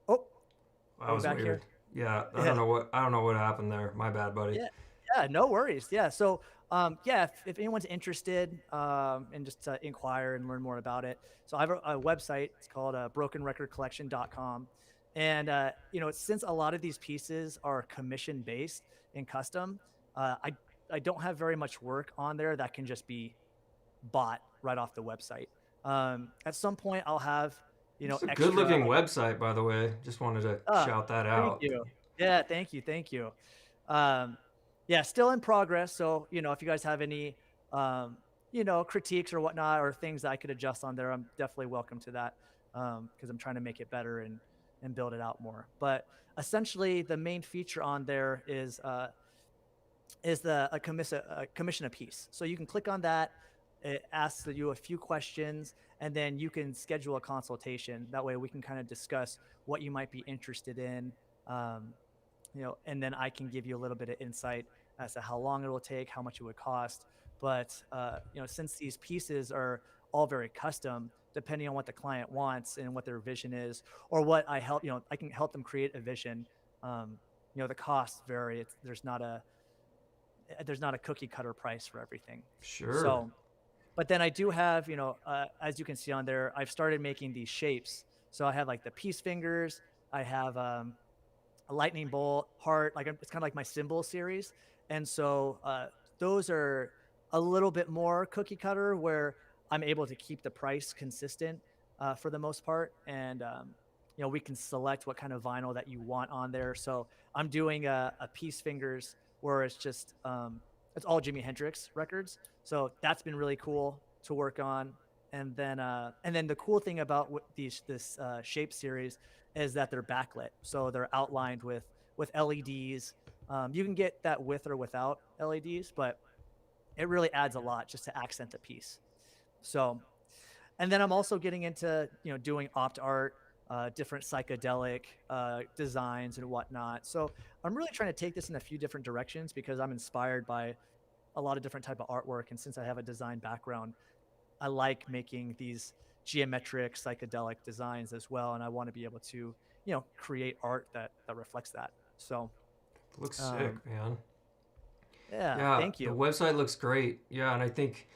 Oh, That are you was back weird. here? Yeah, I Yeah. don't know what happened there. My bad, buddy. Yeah, yeah, no worries. Yeah, so yeah, if anyone's interested and just to inquire and learn more about it, so I have a website. It's called brokenrecordcollection.com, and you know, since a lot of these pieces are commission based and custom, I don't have very much work on there that can just be bought right off the website. At some point, I'll have, you know, It's a good extra. looking website, by the way. Just wanted to shout that Thank out. you. Yeah, thank you. Um, yeah, still in progress. So, you know, if you guys have any, you know, critiques or whatnot, or things that I could adjust on there, I'm definitely welcome to that. Because I'm trying to make it better and build it out more. But essentially, the main feature on there is the commission a piece. So you can click on that. It asks you a few questions, and then you can schedule a consultation. That way, we can kind of discuss what you might be interested in, um, you know, and then I can give you a little bit of insight as to how long it will take, how much it would cost. But you know, since these pieces are all very custom, depending on what the client wants and what their vision is, or what I help, you know, I can help them create a vision. You know, the costs vary. There's not a cookie cutter price for everything. Sure. So, but then I do have, you know, as you can see on there, I've started making these shapes. So I have like the peace fingers. I have a lightning bolt, heart. Like it's kind of like my symbol series. And so those are a little bit more cookie cutter, where I'm able to keep the price consistent for the most part. And you know, we can select what kind of vinyl that you want on there. So I'm doing a peace fingers where it's just it's all Jimi Hendrix records. So that's been really cool to work on. And then the cool thing about this shape series is that they're backlit, so they're outlined with LEDs. You can get that with or without LEDs, but it really adds a lot just to accent a piece. So, and then I'm also getting into, you know, doing opt art, different psychedelic designs and whatnot. So I'm really trying to take this in a few different directions because I'm inspired by a lot of different type of artwork, and since I have a design background, I like making these geometric psychedelic designs as well, and I want to be able to, you know, create art that reflects that. So Looks sick, um, man. yeah, Yeah, thank the you. website looks great. Yeah, and I think,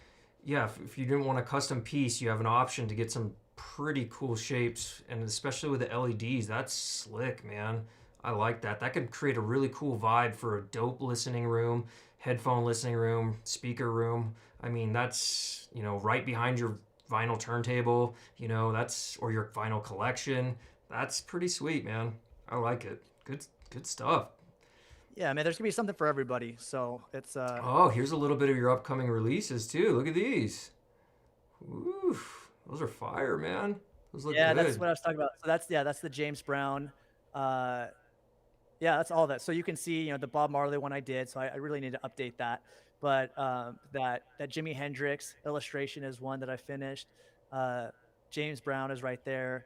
yeah, if you didn't want a custom piece, you have an option to get some pretty cool shapes, and especially with the LEDs, that's slick, man. I like that. That could create a really cool vibe for a dope listening room, headphone listening room, speaker room. I mean, that's, you know, right behind your vinyl turntable, you know, that's, or your vinyl collection. That's pretty sweet, man. I like it. Good stuff. Yeah, man, there's gonna be something for everybody. So it's Oh, here's a little bit of your upcoming releases too. Look at these. Oof, those are fire, man. Those look yeah, that's good. what I was talking about. So that's the James Brown. Uh, yeah, that's all that. So you can see, you know, the Bob Marley one I did. So I really need to update that. But that Jimi Hendrix illustration is one that I finished. Uh, James Brown is right there.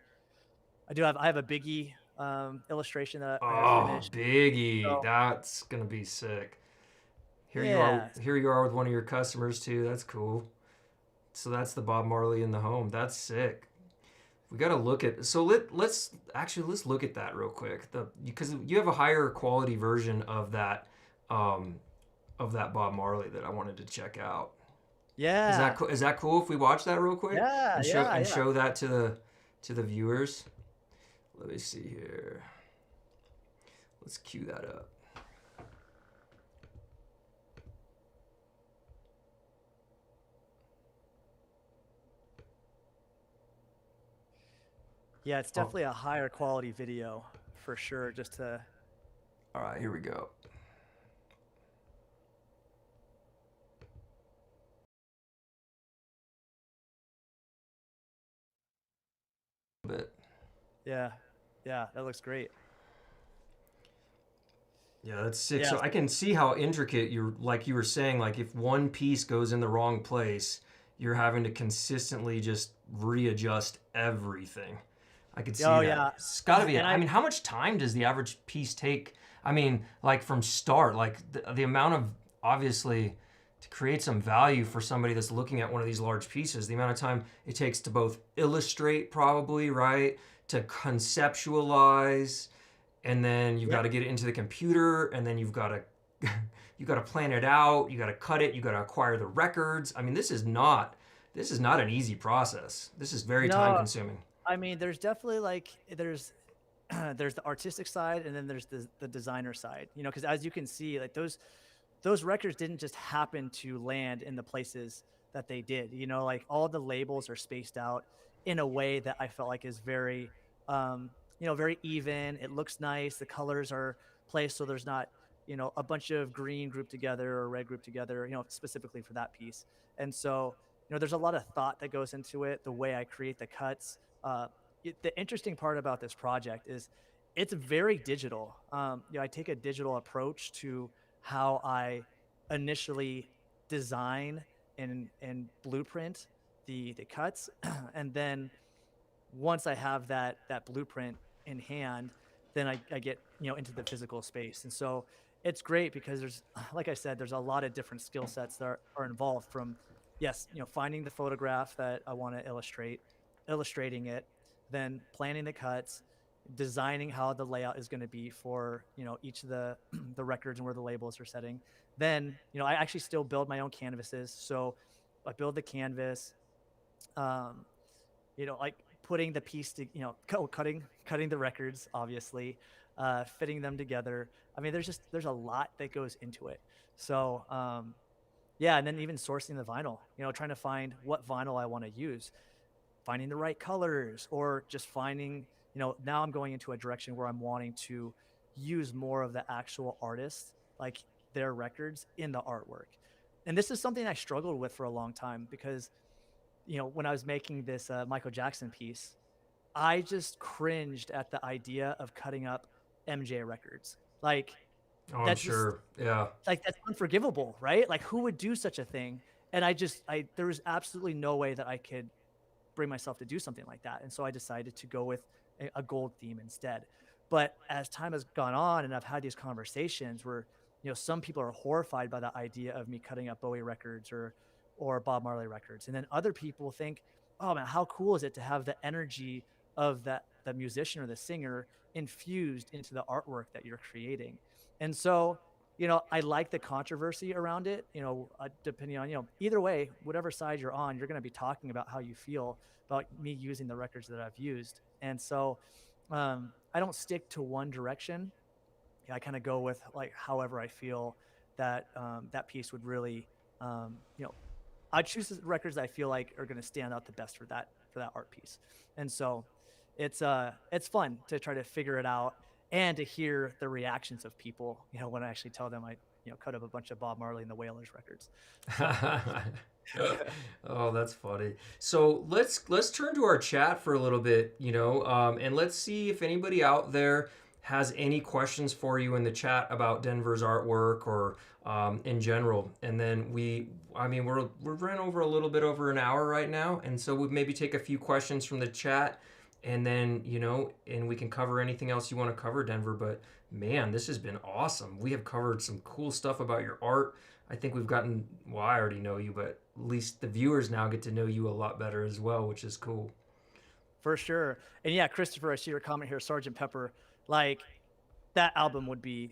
I have a Biggie illustration that I have Oh, finished. Biggie, So that's gonna be sick. Here you are. yeah, Here you are with one of your customers too. That's cool. So that's the Bob Marley in the home. That's sick. We got to look at. So let's look at that real quick. Because you have a higher quality version um, of that Bob Marley that I wanted to check out. yeah, Is that cool if we watch that real quick yeah, and yeah, yeah. show that to the viewers? Let me see here. Let's cue that up. Yeah, it's Oh, definitely a higher quality video for sure. Just to all right, here we go. Bit. yeah, yeah, that looks great. Yeah, that's sick. Yeah, So I can see how intricate you're, like you were saying, like if one piece goes in the wrong place, you're having to consistently just readjust everything. I could see Oh that. yeah, It's got to be. and I mean, how much time does the average piece take? I mean, like from start, like the amount of, obviously, to create some value for somebody that's looking at one of these large pieces, the amount of time it takes to both illustrate, probably, right? To conceptualize, and then you've got to get it into the computer, and then you've got to you got to plan it out, you got to cut it, you got to acquire the records. I mean, this is not an easy process. This is very time no, consuming. I mean, there's definitely like there's the artistic side and then there's the designer side, you know, because as you can see, like those records didn't just happen to land in the places that they did, you know, like all the labels are spaced out in a way that I felt like is very you know, very even. It looks nice, the colors are placed so there's not, you know, a bunch of green grouped together or red grouped together, you know, specifically for that piece. And so, you know, there's a lot of thought that goes into it, the way I create the cuts. The interesting part about this project is it's very digital. You know, I take a digital approach to how I initially design and blueprint the cuts, and then once I have that blueprint in hand, then I get, you know, into the physical space. And so it's great because there's, like I said, there's a lot of different skill sets that are involved from, yes, you know, finding the photograph that I want to illustrate, illustrating it, then planning the cuts, designing how the layout is going to be for, you know, each of the the records and where the labels are setting. Then, you know, I actually still build my own canvases. So I build the canvas, um, you know, like putting the piece to, you know, cutting the records, obviously, fitting them together. I mean, there's a lot that goes into it. So yeah, and then even sourcing the vinyl, you know, trying to find what vinyl I want to use, finding the right colors, or just finding, you know, now I'm going into a direction where I'm wanting to use more of the actual artists, like their records in the artwork. And this is something I struggled with for a long time because, you know, when I was making this Michael Jackson piece, I just cringed at the idea of cutting up MJ records. Like Oh, I'm that's just sure. Yeah. like that's unforgivable, right? Like who would do such a thing? And I there was absolutely no way that I could bring myself to do something like that. And so I decided to go with a gold theme instead. But as time has gone on and I've had these conversations where, you know, some people are horrified by the idea of me cutting up Bowie records or Bob Marley records. And then other people think, oh man, how cool is it to have the energy of the musician or the singer infused into the artwork that you're creating. And so, you know, I like the controversy around it, you know, depending on, you know, either way, whatever side you're on, you're going to be talking about how you feel about me using the records that I've used. And so I don't stick to one direction. I kind of go with like however I feel that that piece would really, you know, I choose the records I feel like are going to stand out the best for that art piece. And so it's fun to try to figure it out and to hear the reactions of people, you know, when I actually tell them I, you know, cut up a bunch of Bob Marley and the Wailers records. Oh, that's funny. So let's turn to our chat for a little bit, you know, and let's see if anybody out there has any questions for you in the chat about Denver's artwork or in general. And then we're running over a little bit over an hour right now, and so we'd maybe take a few questions from the chat, and then, you know, and we can cover anything else you want to cover, Denver. But man, this has been awesome. We have covered some cool stuff about your art. I think we've gotten, well, I already know you, but at least the viewers now get to know you a lot better as well, which is cool. For sure. And yeah, Christopher, I see your comment here, Sergeant Pepper. Like that album would be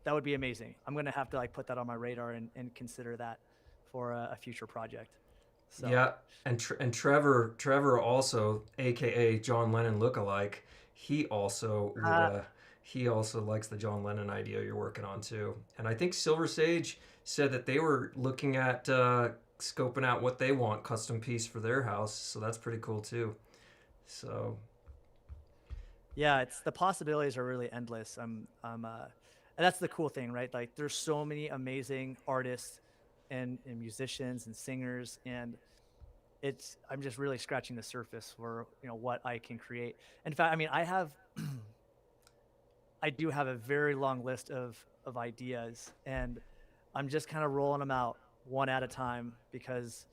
amazing. I'm gonna have to like put that on my radar and consider that for a future project. So. Yeah, and Trevor also, aka John Lennon lookalike, he also would, he also likes the John Lennon idea you're working on too. And I think Silver Sage said that they were looking at scoping out what they want custom piece for their house, so that's pretty cool too. So yeah, it's the possibilities are really endless. And that's the cool thing, right? Like there's so many amazing artists and musicians and singers, and I'm just really scratching the surface for, you know, what I can create. In fact, I mean, I do have a very long list of ideas, and I'm just kind of rolling them out one at a time because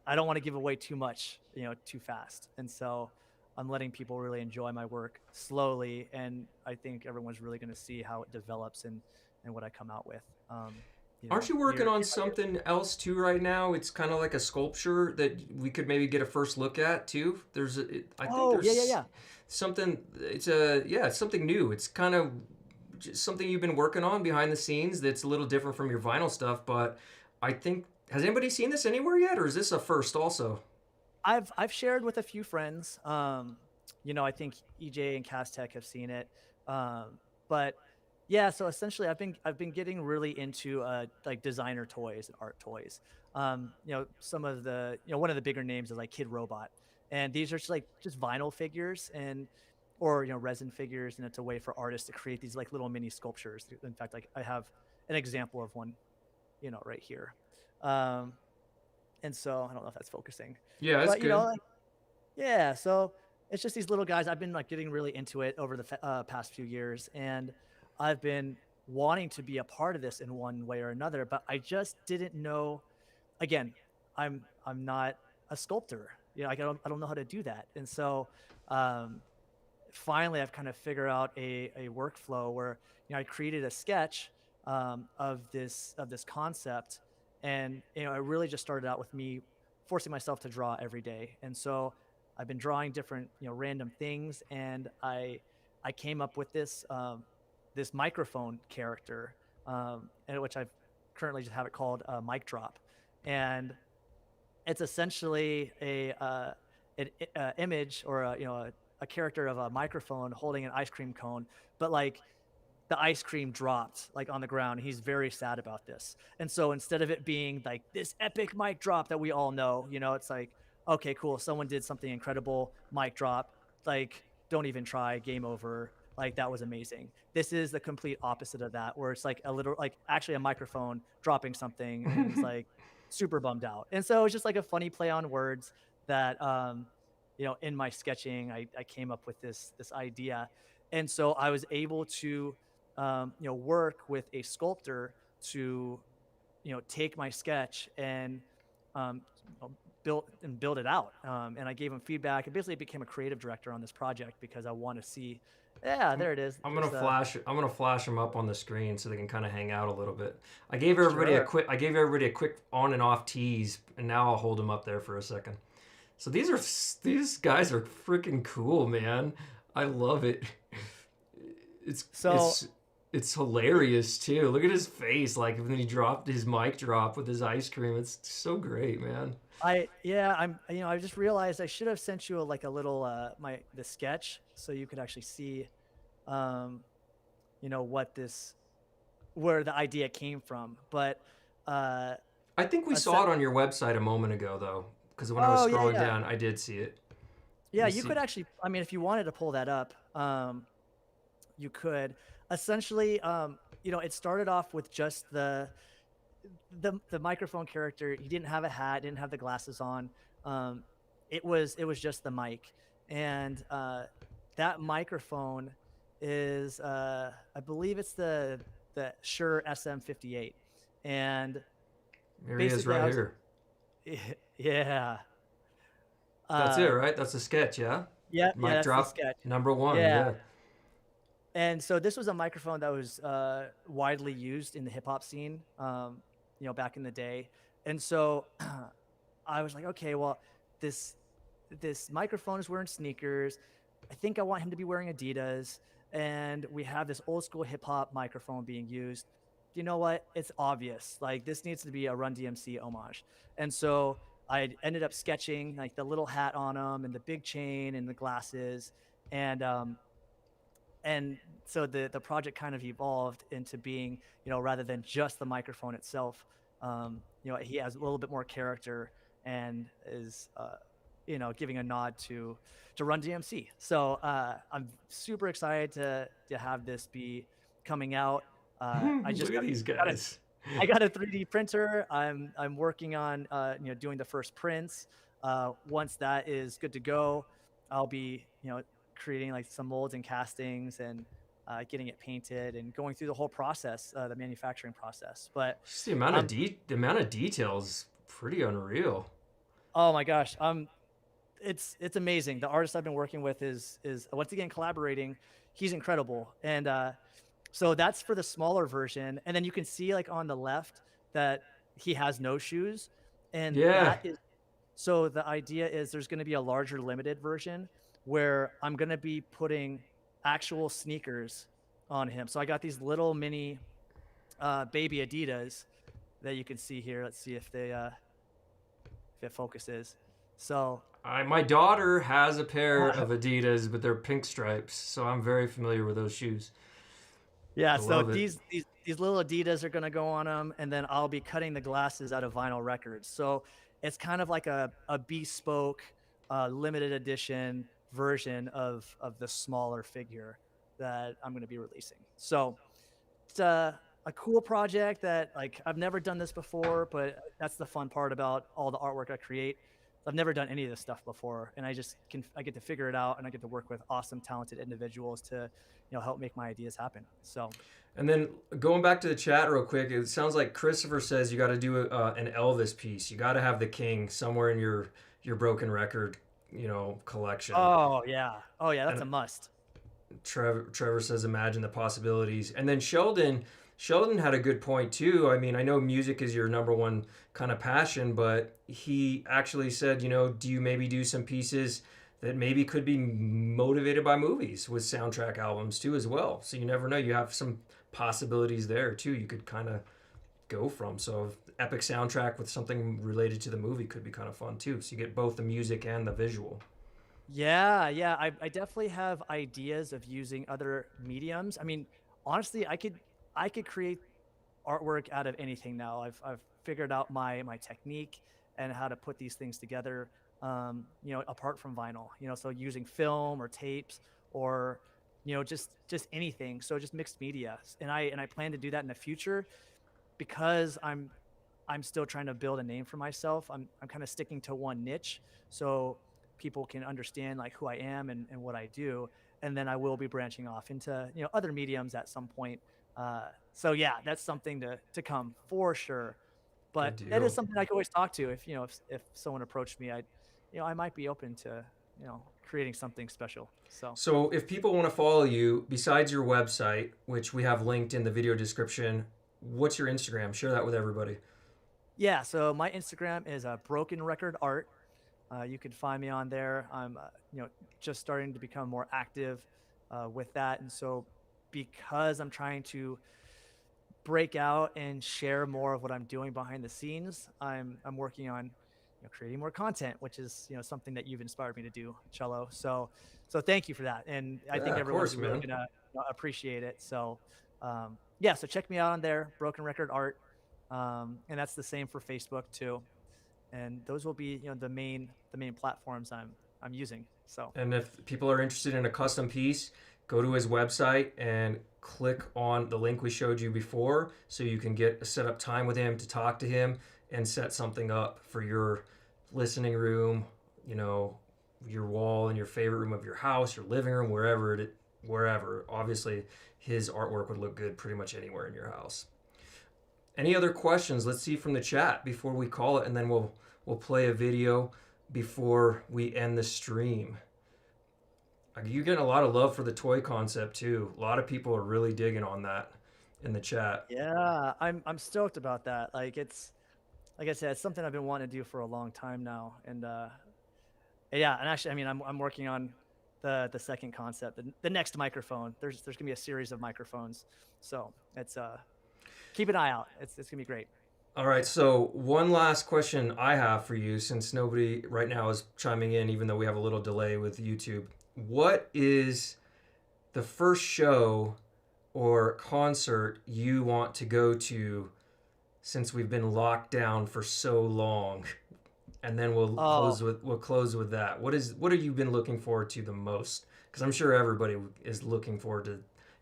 I don't want to give away too much, too fast. And so I'm letting people really enjoy my work slowly. And I think everyone's really going to see how it develops and what I come out with. Aren't you working year on by year. something else too right now? It's kind of like a sculpture that we could maybe get a first look at too. I think Oh, yeah, yeah, there's yeah. something. It's something new. It's kind of just something you've been working on behind the scenes that's a little different from your vinyl stuff. But I think, has anybody seen this anywhere yet, or is this a first also? I've shared with a few friends. I think EJ and Castech have seen it. But yeah, so essentially I've been getting really into like designer toys and art toys. Some of the one of the bigger names is like Kid Robot. And these are just vinyl figures or resin figures, and it's a way for artists to create these like little mini sculptures. In fact, like I have an example of one, right here. Um, and so I don't know if that's focusing, Yeah, that's but good. like, yeah, so it's just these little guys. I've been like getting really into it over the past few years, and I've been wanting to be a part of this in one way or another, but I just didn't know. Again, I'm not a sculptor. I don't know how to do that, and so um, finally I've kind of figured out a workflow where I created a sketch of this concept, and it really just started out with me forcing myself to draw every day, and so I've been drawing different random things, and I came up with this microphone character, and which I've currently just have it called Mic Drop, and it's essentially an image or a character of a microphone holding an ice cream cone, but like the ice cream dropped like on the ground. He's very sad about this. And so instead of it being like this epic mic drop that we all know, it's like, okay, cool. Someone did something incredible, mic drop, like don't even try, game over. Like that was amazing. This is the complete opposite of that, where it's like a little, like actually a microphone dropping something and he's like super bummed out. And so it's just like a funny play on words that, in my sketching, I came up with this idea. And so I was able to, work with a sculptor to, take my sketch and um, build it out. And I gave him feedback. And basically, became a creative director on this project because I want to see. Yeah, I'm, there it is. I'm gonna There's flash. I'm gonna flash them up on the screen so they can kind of hang out a little bit. I gave everybody a sure. quick. I gave everybody a quick on and off tease, and now I'll hold them up there for a second. So these guys are freaking cool, man. I love it. It's So it's it's hilarious too. Look at his face, like when he dropped his mic drop with his ice cream. It's so great, man. I just realized I should have sent you like a little the sketch so you could actually see, um, what this where the idea came from. But uh, I think we I saw said, it on your website a moment ago, though, because when I was oh yeah, scrolling yeah. down, I did see it. Let Yeah, me you see. could actually. I mean, if you wanted to pull that up, you could. Essentially, it started off with just the microphone character. He didn't have a hat, didn't have the glasses on. Um, it was just the mic, and that microphone is I believe it's the Shure SM58, and There he is, basically right I was here. yeah. That's it, Uh, right? That's a sketch, yeah. yeah, yeah, Mic that's the drop sketch. number one, Yeah. yeah. And so this was a microphone that was widely used in the hip hop scene, back in the day. And so I was like, okay, well, this this microphone is wearing sneakers. I think I want him to be wearing Adidas, and we have this old school hip hop microphone being used. You know what? It's obvious. Like this needs to be a Run DMC homage. And so I ended up sketching like the little hat on him and the big chain and the glasses, and and so the project kind of evolved into being, rather than just the microphone itself, he has a little bit more character and is giving a nod to Run DMC. So I'm super excited to have this be coming out. I just Look at these got a guys. I got a 3D printer. I'm working on doing the first prints. Once that is good to go, I'll be creating like some molds and castings, and getting it painted and going through the whole process, the manufacturing process. But Just the amount of the amount of details, pretty unreal. oh my gosh, it's amazing. The artist I've been working with is once again collaborating. He's incredible, and so that's for the smaller version. And then you can see like on the left that he has no shoes, and Yeah. that is so the idea is there's going to be a larger limited version where I'm going to be putting actual sneakers on him. So I got these little mini baby Adidas that you can see here. Let's see if they if it focuses. So My daughter has a pair of Adidas, but they're pink stripes, so I'm very familiar with those shoes. yeah, I so love it. these little Adidas are gonna go on them, and then I'll be cutting the glasses out of vinyl records. So it's kind of like a bespoke, limited edition version of the smaller figure that I'm gonna be releasing. So it's a cool project that like I've never done this before, but that's the fun part about all the artwork I create. I've never done any of this stuff before, and I get to figure it out, and I get to work with awesome, talented individuals to, help make my ideas happen. So, And then going back to the chat real quick, it sounds like Christopher says you got to do an Elvis piece. You got to have the King somewhere in your broken record, collection. oh yeah, that's And a must. Trevor says imagine the possibilities. And then Sheldon had a good point too. I mean, I know music is your number one kind of passion, but he actually said, do you maybe do some pieces that maybe could be motivated by movies with soundtrack albums too as well? So you never know. You have some possibilities there too you could kind of go from. So epic soundtrack with something related to the movie could be kind of fun too. So you get both the music and the visual. Yeah, I definitely have ideas of using other mediums. I mean, honestly, I could create artwork out of anything now. I've figured out my technique and how to put these things together. Apart from vinyl, so using film or tapes or, just anything. So just mixed media. And I plan to do that in the future because I'm still trying to build a name for myself. I'm kind of sticking to one niche so people can understand like who I am and what I do. And then I will be branching off into, other mediums at some point. So yeah, that's something to come for sure. But Good that deal. is something I can always talk to if someone approached me. I might be open to, creating something special. So if people want to follow you, besides your website, which we have linked in the video description, what's your Instagram? Share that with everybody. Yeah, so my Instagram is Broken Record Art. You can find me on there. I'm, just starting to become more active with that, and so because I'm trying to break out and share more of what I'm doing behind the scenes, I'm working on, creating more content, which is, something that you've inspired me to do, Cello. So thank you for that, and I think of everyone's course, really man. gonna appreciate it. So, yeah, so check me out on there, Broken Record Art, and that's the same for Facebook too. And those will be, the main platforms I'm using. So, And if people are interested in a custom piece, go to his website and click on the link we showed you before so you can set up time with him to talk to him and set something up for your listening room, your wall in your favorite room of your house, your living room, wherever. Obviously, his artwork would look good pretty much anywhere in your house. Any other questions? Let's see from the chat before we call it, and then we'll play a video before we end the stream. You're getting a lot of love for the toy concept too. A lot of people are really digging on that in the chat. yeah, I'm stoked about that. Like like I said, it's something I've been wanting to do for a long time now. And yeah, and actually, I mean, I'm working on the second concept, the next microphone. There's gonna be a series of microphones, so it's keep an eye out. It's gonna be great. All right, so one last question I have for you, since nobody right now is chiming in, even though we have a little delay with YouTube. What is the first show or concert you want to go to since we've been locked down for so long? And then we'll close with that. What have you been looking forward to the most? Because I'm sure everybody is looking forward to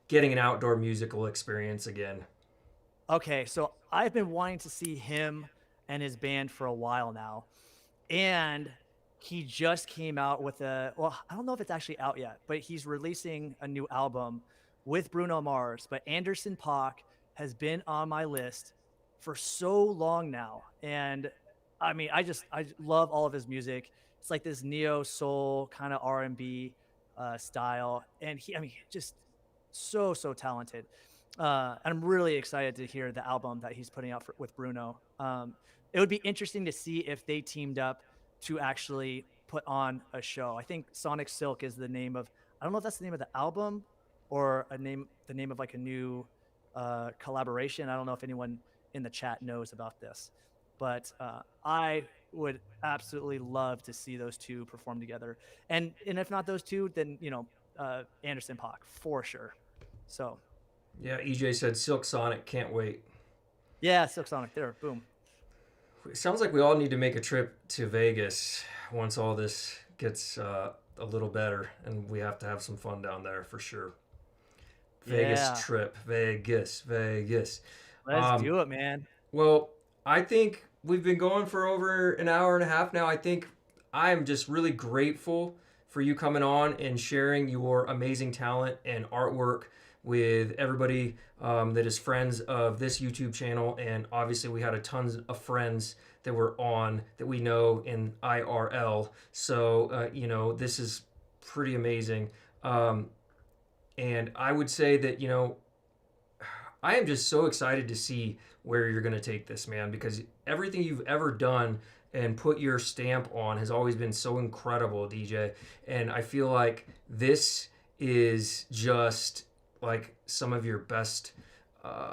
getting an outdoor musical experience again. Okay, so I've been wanting to see him and his band for a while now, and he just came out with I don't know if it's actually out yet, but he's releasing a new album with Bruno Mars, but Anderson .Paak has been on my list for so long now. And I mean, I love all of his music. It's like this neo soul kind of R&B style. And I mean, just so talented. And I'm really excited to hear the album that he's putting out with Bruno. It would be interesting to see if they teamed up to actually put on a show. I think Sonic Silk is the name of, I don't know if that's the name of the album or the name of like a new collaboration. I don't know if anyone in the chat knows about this, but I would absolutely love to see those two perform together. And if not those two, then, Anderson .Paak for sure. So. Yeah, EJ said Silk Sonic, can't wait. Yeah, Silk Sonic, there, boom. It sounds like we all need to make a trip to Vegas once all this gets a little better, and we have to have some fun down there for sure. Vegas trip, Vegas. Let's do it, man. Well, I think we've been going for over an hour and a half now. I think I'm just really grateful for you coming on and sharing your amazing talent and artwork with everybody that is friends of this YouTube channel. And obviously we had a tons of friends that were on that we know in IRL. So, this is pretty amazing. And I would say that, I am just so excited to see where you're going to take this, man, because everything you've ever done and put your stamp on has always been so incredible, DJ. And I feel like this is just like some of your best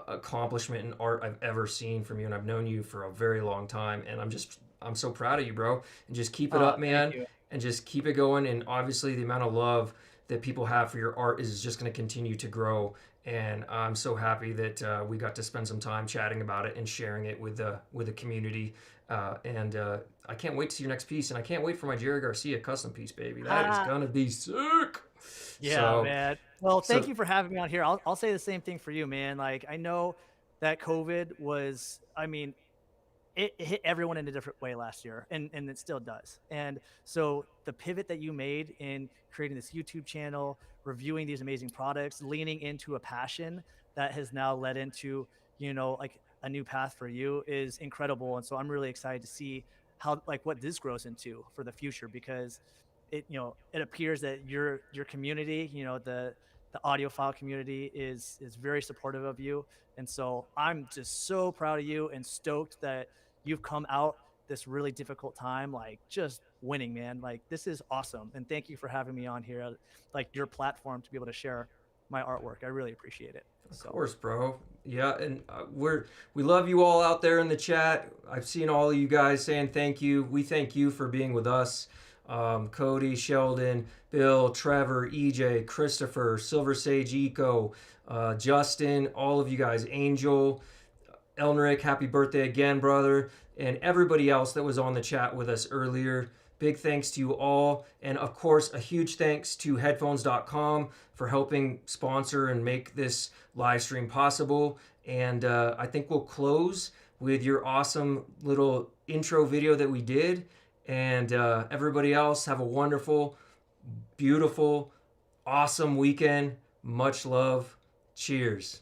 accomplishment in art I've ever seen from you. And I've known you for a very long time. And I'm so proud of you, bro. And just keep it up, man. And just keep it going. And obviously the amount of love that people have for your art is just going to continue to grow. And I'm so happy that we got to spend some time chatting about it and sharing it with the community. And I can't wait to see your next piece. And I can't wait for my Jerry Garcia custom piece, baby. That is going to be sick. Yeah, man. Well, thank you for having me on here. I'll say the same thing for you, man. Like, I know that COVID was, I mean, it hit everyone in a different way last year, and it still does. And so the pivot that you made in creating this YouTube channel, reviewing these amazing products, leaning into a passion that has now led into, like a new path for you is incredible. And so I'm really excited to see how, like, what this grows into for the future, because it appears that your community, the audiophile community is very supportive of you. And so I'm just so proud of you and stoked that you've come out this really difficult time, like just winning, man. Like, this is awesome. And thank you for having me on here, like your platform to be able to share my artwork. I really appreciate it. Of course, bro. Yeah. And we love you all out there in the chat. I've seen all of you guys saying thank you. We thank you for being with us. Cody, Sheldon, Bill, Trevor, EJ, Christopher, Silver Sage Eco, Justin, all of you guys, Angel, Elnrick, happy birthday again, brother, and everybody else that was on the chat with us earlier. Big thanks to you all. And of course, a huge thanks to headphones.com for helping sponsor and make this live stream possible. And I think we'll close with your awesome little intro video that we did. And everybody else, have a wonderful, beautiful, awesome weekend. Much love. Cheers.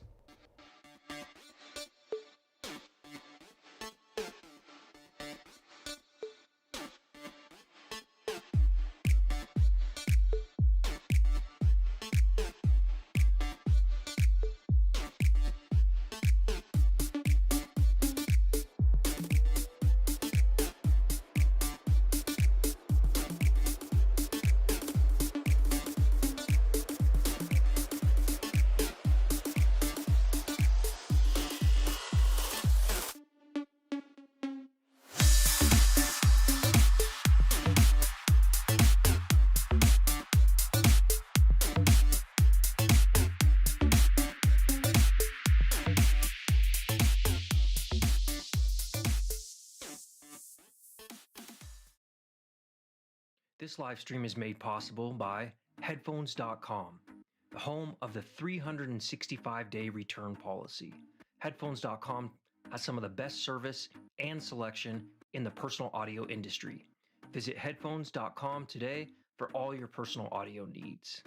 This live stream is made possible by headphones.com, the home of the 365-day return policy. Headphones.com has some of the best service and selection in the personal audio industry. Visit headphones.com today for all your personal audio needs.